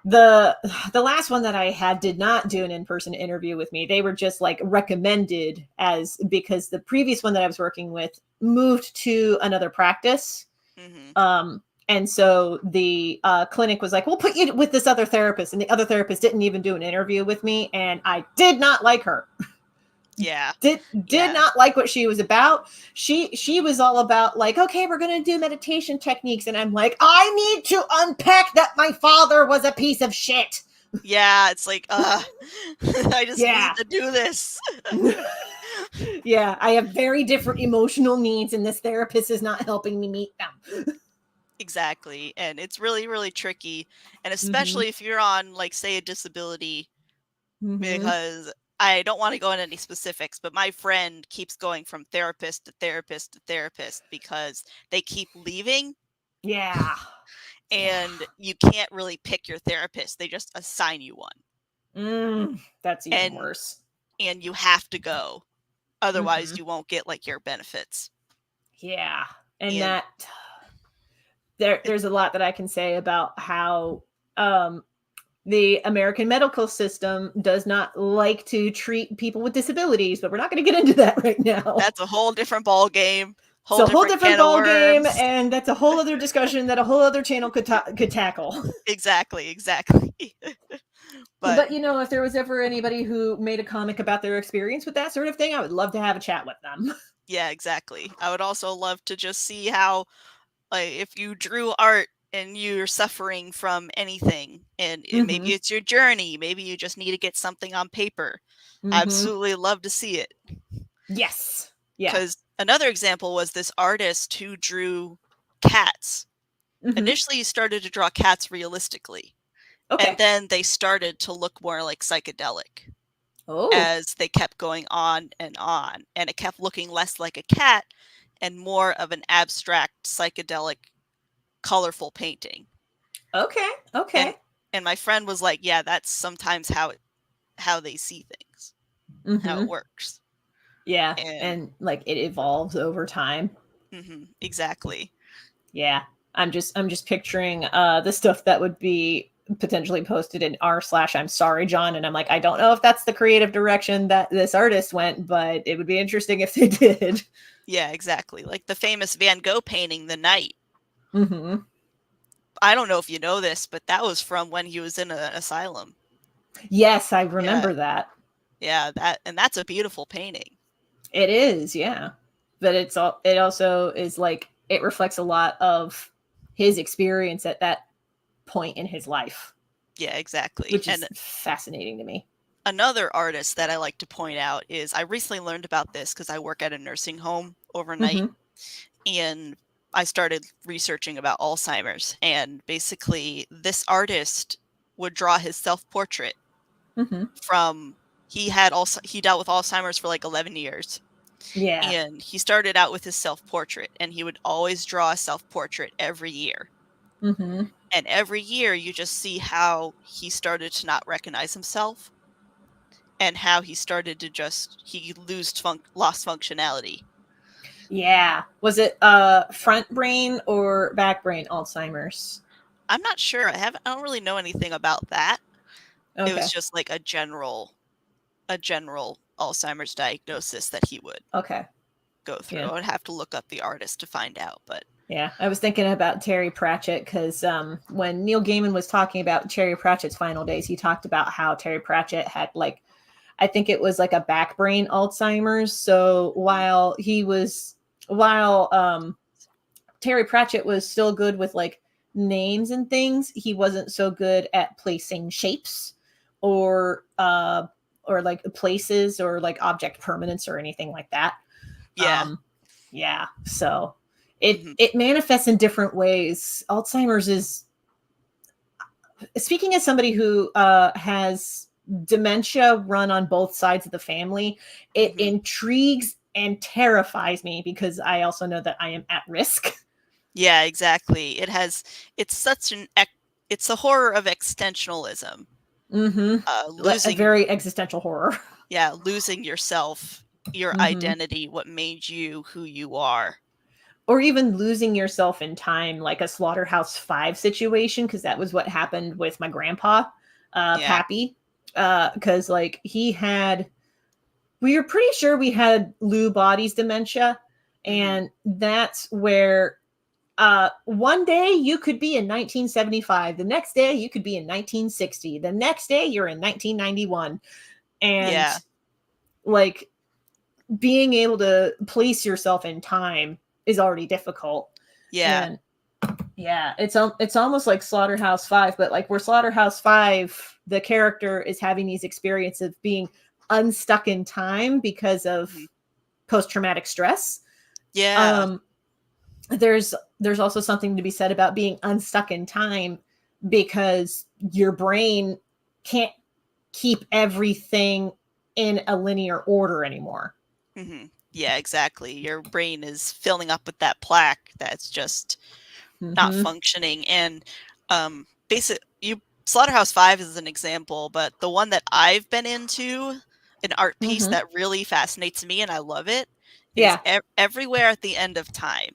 the the last one that I had did not do an in-person interview with me. They were just like recommended as because the previous one that I was working with moved to another practice. Mhm. And so the clinic was like, we'll put you with this other therapist. And the other therapist didn't even do an interview with me. And I did not like her. Yeah. Did Yeah. not like what she was about. She was all about like, okay, we're gonna do meditation techniques. And I'm like, I need to unpack that my father was a piece of shit. Yeah, it's like, I just need Yeah. to do this. Yeah, I have very different emotional needs, and this therapist is not helping me meet them. Exactly, and it's really, really tricky, and Mm-hmm. especially if you're on, like, say, a disability, Mm-hmm. because I don't wanna go into any specifics, but my friend keeps going from therapist to therapist to therapist because they keep leaving, Yeah. Yeah. and you can't really pick your therapist, they just assign you one, That's even and worse. you have to go, otherwise Mm-hmm. you won't get, like, your benefits, Yeah. And and that there it there's a lot that I can say about how um the American medical system does not like to treat people with disabilities, but we're not going to get into that right now. that's a whole different ball game, It's whole a whole different different can of ball game, worms. and that's a whole other discussion that a whole other channel could tackle. Exactly, exactly. But But if there was ever anybody who made a comic about their experience with that sort of thing, I would love to have a chat with them. yeah, exactly. I would also love to just see how, like, if you drew art and you're suffering from anything, and maybe Mm-hmm. it's your journey, maybe you just need to get something on paper. I Mm-hmm. absolutely love to see it. Yes. Yeah. Because another example was this artist who drew cats. Mm-hmm. Initially, he started to draw cats realistically, and Okay. then they started to look more like psychedelic Oh. as they kept going on, and it kept looking less like a cat and more of an abstract, psychedelic, colorful painting. Okay. And Okay. my friend was like, "Yeah, that's sometimes how they see things, how Mm-hmm. it works." Yeah. And And like it evolves over time. exactly. Yeah. I'm just picturing the stuff that would be potentially posted in r/I'm sorry, John. And I'm like, I don't know if that's the creative direction that this artist went, but it would be interesting if they did. Yeah, exactly. Like the famous Van Gogh painting, The Night. Hmm. I don't know if you know this, but that was from when he was in an asylum. Yes, I Yeah, remember that. yeah, that's a beautiful painting. It is, yeah. But it also is like it reflects a lot of his experience at that point in his life, Yeah, exactly. which And is fascinating to me. another artist that I like to point out is I recently learned about this because I work at a nursing home overnight, Hmm. and I started researching about Alzheimer's. And basically, this artist would draw his self portrait Hmm. from he dealt with Alzheimer's for like 11 years. Yeah. And he started out with his self portrait, and he would always draw a self portrait every year. Hmm. And every year, you just see how he started to not recognize himself and how he started to lost functionality. Yeah. Was it front brain or back brain Alzheimer's? I'm not sure. I don't really know anything about that. It was Okay. just like a general Alzheimer's diagnosis that he would Okay. go through. Yeah. I would have to look up the artist to find out, but Yeah, I was thinking about Terry Pratchett because when Neil Gaiman was talking about Terry Pratchett's final days, he talked about how Terry Pratchett had like, I think it was like a back brain Alzheimer's. So while Terry Pratchett was still good with like names and things, he wasn't so good at placing shapes or like places or like object permanence or anything like that. Yeah. Yeah, so it Mm-hmm. it manifests in different ways. Alzheimer's is, speaking as somebody who has dementia run on both sides of the family, it Mm-hmm. intrigues and terrifies me because I also know that I am at risk. Yeah, exactly. It's such it's a horror of existentialism. Mm-hmm. A Losing, very existential horror. yeah, losing yourself, your Mm-hmm. identity, what made you who you are. Or even losing yourself in time, like a Slaughterhouse-5 situation, because that was what happened with my grandpa, Yeah. Pappy. Because like we were pretty sure we had Lou Body's dementia, Mm-hmm. and that's where one day you could be in 1975, the next day you could be in 1960, the next day you're in 1991, and Yeah. like being able to place yourself in time is already difficult. Yeah. And yeah, it's almost like Slaughterhouse-5, but like where Slaughterhouse-5, the character is having these experiences of being unstuck in time because of Mm-hmm. post-traumatic stress. Yeah. Um, there's also something to be said about being unstuck in time because your brain can't keep everything in a linear order anymore. Mm-hmm. Yeah, exactly. Your brain is filling up with that plaque that's just not Mm-hmm. functioning. And Slaughterhouse-5 is an example, but the one that I've been into, an art piece Mm-hmm. that really fascinates me and I love it, is Yeah, Everywhere at the End of Time.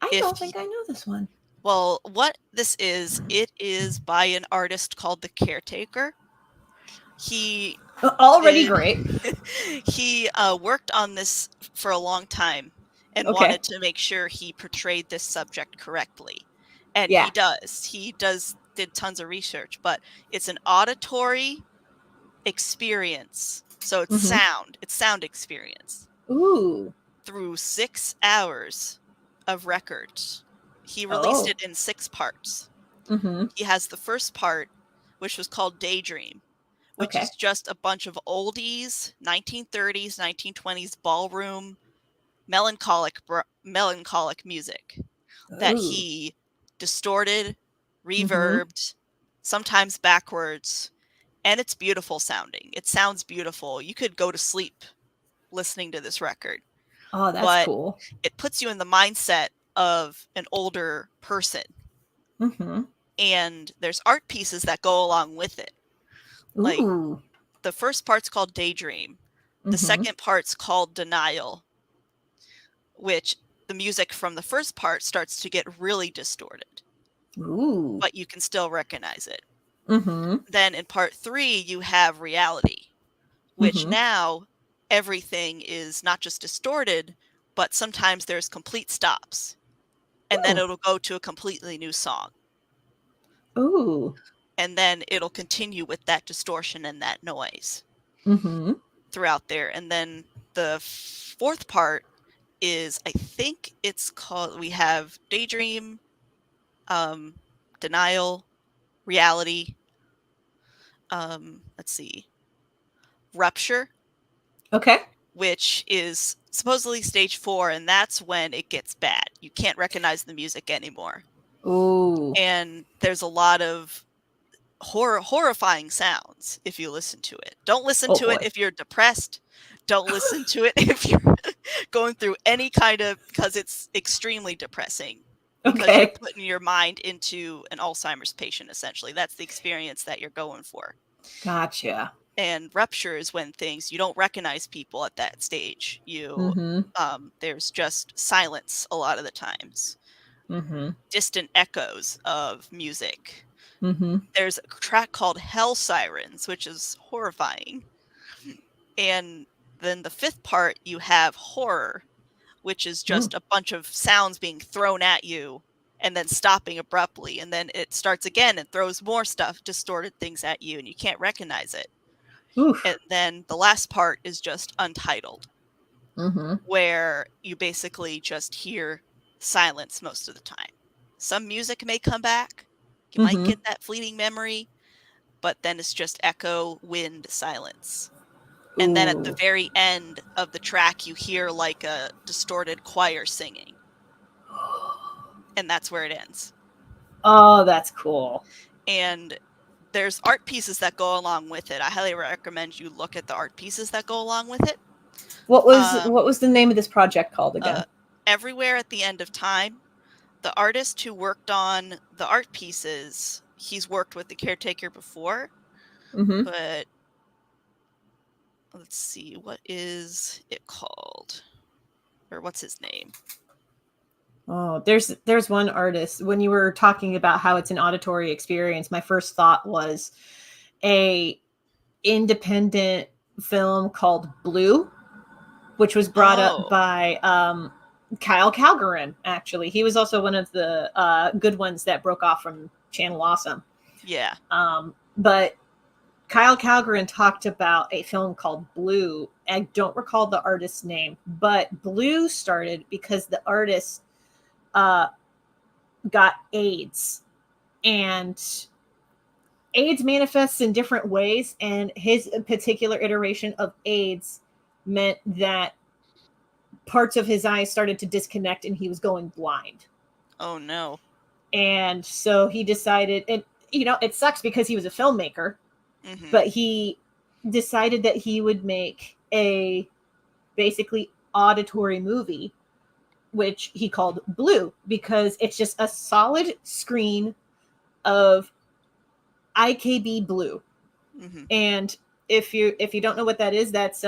I If don't think I know this one. Well, what this is, it is by an artist called The Caretaker. He Already did great. he worked on this for a long time and Okay. wanted to make sure he portrayed this subject correctly. And Yeah. did tons of research, but it's an auditory experience. So Mm-hmm. it's sound experience Ooh. through 6 hours of records. He released Oh. it in 6 parts. Mm-hmm. He has the first part, which was called Daydream, which Okay. is just a bunch of oldies, 1930s, 1920s ballroom, melancholic music that Ooh. he distorted, Mm-hmm. reverbed, sometimes backwards, and it's beautiful sounding. It sounds beautiful. You could go to sleep listening to this record, Oh, that's but cool. it puts you in the mindset of an older person. Mm-hmm. And there's art pieces that go along with it. Like Ooh. the first part's called Daydream. The Mm-hmm. second part's called Denial, which the music from the first part starts to get really distorted, Ooh. but you can still recognize it. Mm-hmm. Then in part 3, you have Reality, which Mm-hmm. now everything is not just distorted, but sometimes there's complete stops. And then Ooh. it'll go to a completely new song. Ooh. And then it'll continue with that distortion and that noise Mm-hmm. throughout there. And then the fourth part is, I think it's called, we have Daydream, Denial, Reality, let's see, Rupture, Okay. which is supposedly stage 4, and that's when it gets bad. You can't recognize the music anymore. Ooh. And there's a lot of horrifying sounds if you listen to it. Don't listen Oh to it boy. if you're depressed. Don't listen to it if you're going through any kind of, because it's extremely depressing, because you're Okay. putting your mind into an Alzheimer's patient, essentially. That's the experience that you're going for. Gotcha. And rupture is when you don't recognize people at that stage. Mm-hmm. There's just silence a lot of the times, Mm-hmm. distant echoes of music. Mm-hmm. There's a track called Hell Sirens, which is horrifying. And then the fifth part, you have horror, which is just a bunch of sounds being thrown at you and then stopping abruptly, and then it starts again and throws more stuff, distorted things at you, and you can't recognize it. Oof. And then the last part is just untitled, where you basically just hear silence most of the time. Some music may come back. You might get that fleeting memory, but then it's just echo, wind, silence. And then at the very end of the track, you hear like a distorted choir singing. And that's where it ends. Oh, that's cool. And there's art pieces that go along with it. I highly recommend you look at the art pieces that go along with it. What was the name of this project called again? Everywhere at the End of Time. The artist who worked on the art pieces, he's worked with the caretaker before. But let's see, what is it called? Or what's his name? Oh, there's one artist. When you were talking about how it's an auditory experience, my first thought was a independent film called Blue, which was brought up by Kyle Calgarin, actually. He was also one of the good ones that broke off from Channel Awesome. Yeah. But Kyle Calgarin talked about a film called Blue. I don't recall the artist's name, but Blue started because the artist got AIDS, and AIDS manifests in different ways, and his particular iteration of AIDS meant that parts of his eyes started to disconnect and he was going blind. Oh no. And so he decided, and it sucks because he was a filmmaker, but he decided that he would make a basically auditory movie, which he called Blue, because it's just a solid screen of IKB Blue. And if you don't know what that is, that's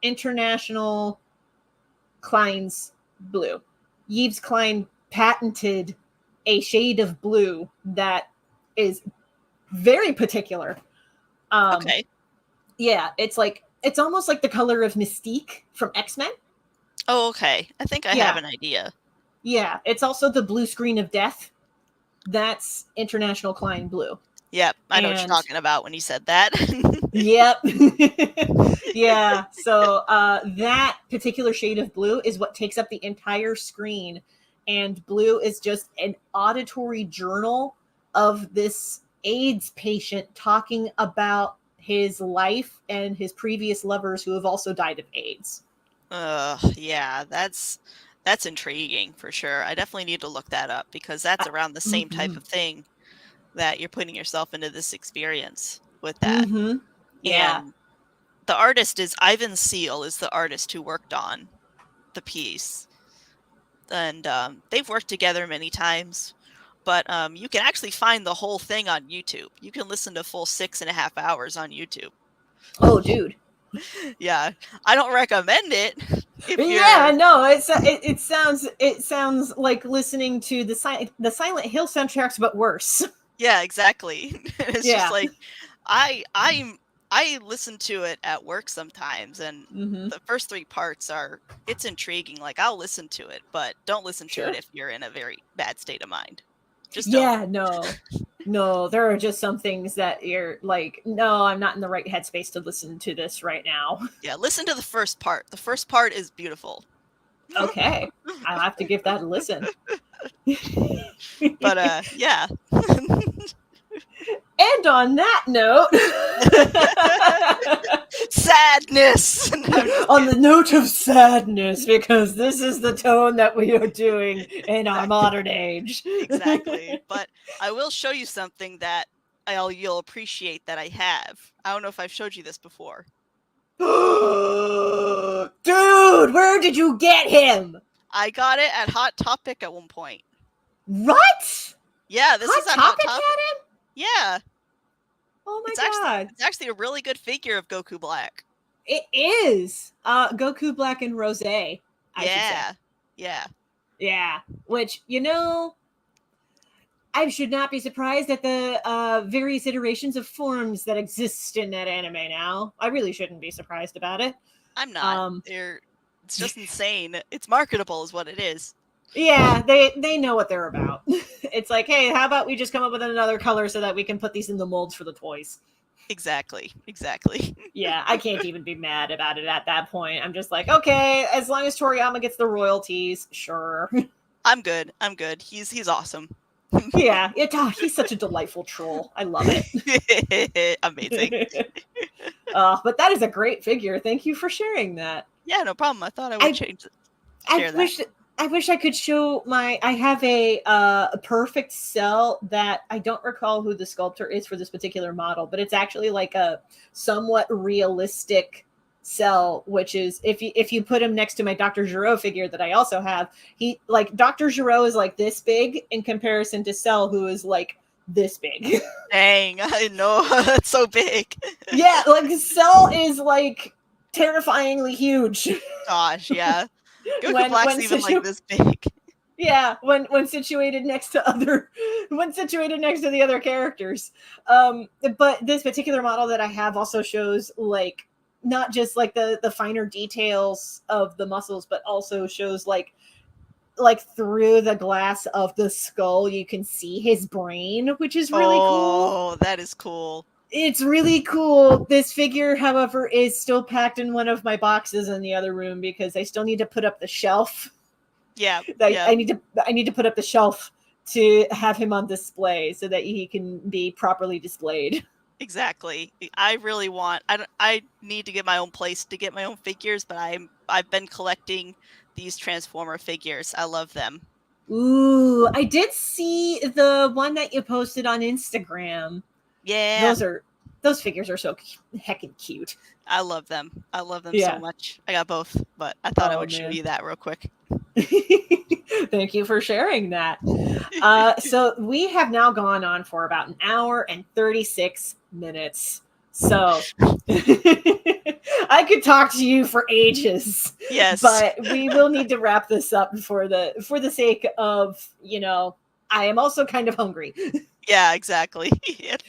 International Klein's Blue. Yves Klein patented a shade of blue that is very particular. Okay. Yeah, it's almost like the color of Mystique from X-Men. Oh, okay. I think I have an idea. Yeah, it's also the blue screen of death. That's International Klein Blue. Yep, I know what you're talking about when you said that. Yep. Yeah, so that particular shade of blue is what takes up the entire screen, and Blue is just an auditory journal of this AIDS patient talking about his life and his previous lovers who have also died of AIDS. Yeah, that's intriguing for sure. I definitely need to look that up because that's around the same type of thing that you're putting yourself into this experience with that. Yeah. And the artist is Ivan Seal is the artist who worked on the piece. And they've worked together many times, but you can actually find the whole thing on YouTube. You can listen to full 6.5 hours on YouTube. Oh, dude. Yeah, I don't recommend it. Yeah, no, it sounds like listening to the Silent Hill soundtracks, but worse. Yeah, exactly. It's just like I listen to it at work sometimes, and the first 3 parts it's intriguing. Like I'll listen to it, but don't listen to it if you're in a very bad state of mind. Just don't. No, there are just some things that you're like, no, I'm not in the right headspace to listen to this right now. Yeah, listen to the first part. The first part is beautiful. Okay, I'll have to give that a listen. But yeah. And on that note, sadness. On the note of sadness, because this is the tone that we are doing in our modern age. Exactly. But I will show you something that you'll appreciate that I have. I don't know if I've showed you this before. Dude, where did you get him? I got it at Hot Topic at one point. What? Yeah, this is at Hot Topic. Had him? Yeah. Oh my god. It's actually a really good figure of Goku Black. It is. Goku Black and Rose. I should say. Yeah. Which, I should not be surprised at the various iterations of forms that exist in that anime now. I really shouldn't be surprised about it. I'm not. It's just insane. It's marketable is what it is. Yeah, they know what they're about. It's like, hey, how about we just come up with another color so that we can put these in the molds for the toys? Exactly. Yeah, I can't even be mad about it at that point. I'm just like, okay, as long as Toriyama gets the royalties, sure. I'm good. He's awesome. Yeah, he's such a delightful troll. I love it. Amazing. But that is a great figure. Thank you for sharing that. Yeah, no problem. I thought I would I wish I could show I have a perfect cell that I don't recall who the sculptor is for this particular model, but it's actually like a somewhat realistic cell, which is if you put him next to my Dr. Giraud figure that I also have, he like Dr. Giraud is like this big in comparison to Cell, who is like this big. Dang, I know. That's so big. Yeah, like Cell is like terrifyingly huge. Gosh, yeah. Goku Black's even like this big. Yeah, when situated next to the other characters. But this particular model that I have also shows like not just like the finer details of the muscles, but also shows like through the glass of the skull you can see his brain, which is really cool. Oh, that is cool. It's really cool. This figure, however, is still packed in one of my boxes in the other room because I still need to put up the shelf. Yeah. I need to put up the shelf to have him on display so that he can be properly displayed. Exactly. I really want. I need to get my own place to get my own figures, but I've been collecting these Transformer figures. I love them. Ooh, I did see the one that you posted on Instagram. Yeah. Those figures are so heckin' cute. I love them. So much. I got both, but I thought I would show you that real quick. Thank you for sharing that. So we have now gone on for about an hour and 36 minutes. So I could talk to you for ages. Yes. But we will need to wrap this up for the sake of, I am also kind of hungry. Yeah, exactly.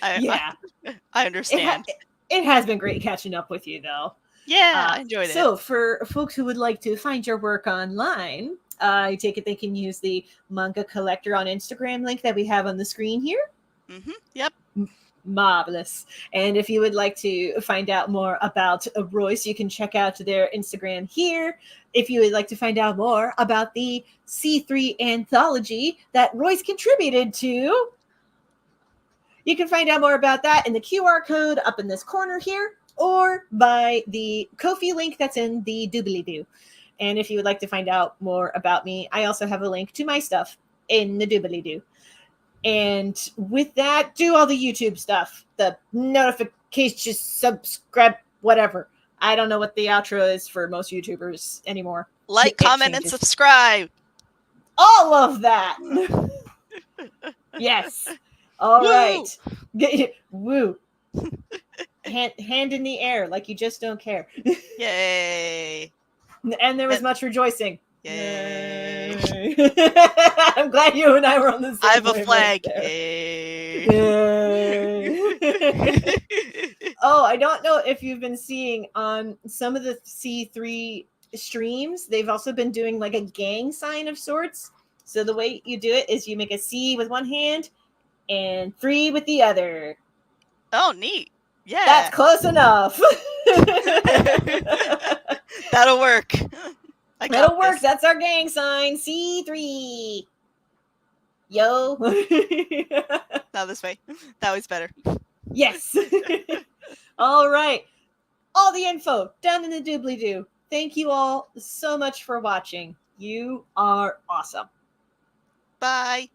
I understand. It has been great catching up with you, though. Yeah, I enjoyed it. So for folks who would like to find your work online, I take it they can use the Manga Collector on Instagram link that we have on the screen here. Mm-hmm. Yep. Marvelous. And if you would like to find out more about Royce, you can check out their Instagram here. If you would like to find out more about the C3 Anthology that Royce contributed to, you can find out more about that in the QR code up in this corner here, or by the Ko-fi link that's in the doobly-doo. And if you would like to find out more about me, I also have a link to my stuff in the doobly-doo. And with that, do all the YouTube stuff, the notifications, subscribe, whatever. I don't know what the outro is for most YouTubers anymore. Like, comment, and subscribe. All of that. Yes. All right. Woo. Hand in the air, like you just don't care. Yay. And there was much rejoicing. Yay. I'm glad you and I were on the same. I have a flag. Yay. Oh, I don't know if you've been seeing on some of the C3 streams, they've also been doing like a gang sign of sorts. So the way you do it is you make a C with one hand and 3 with the other. Oh, neat. Yeah. That's close enough. That'll work. That'll work. That's our gang sign. C3. Yo. Now this way. That was better. Yes. All right. All the info down in the doobly-doo. Thank you all so much for watching. You are awesome. Bye.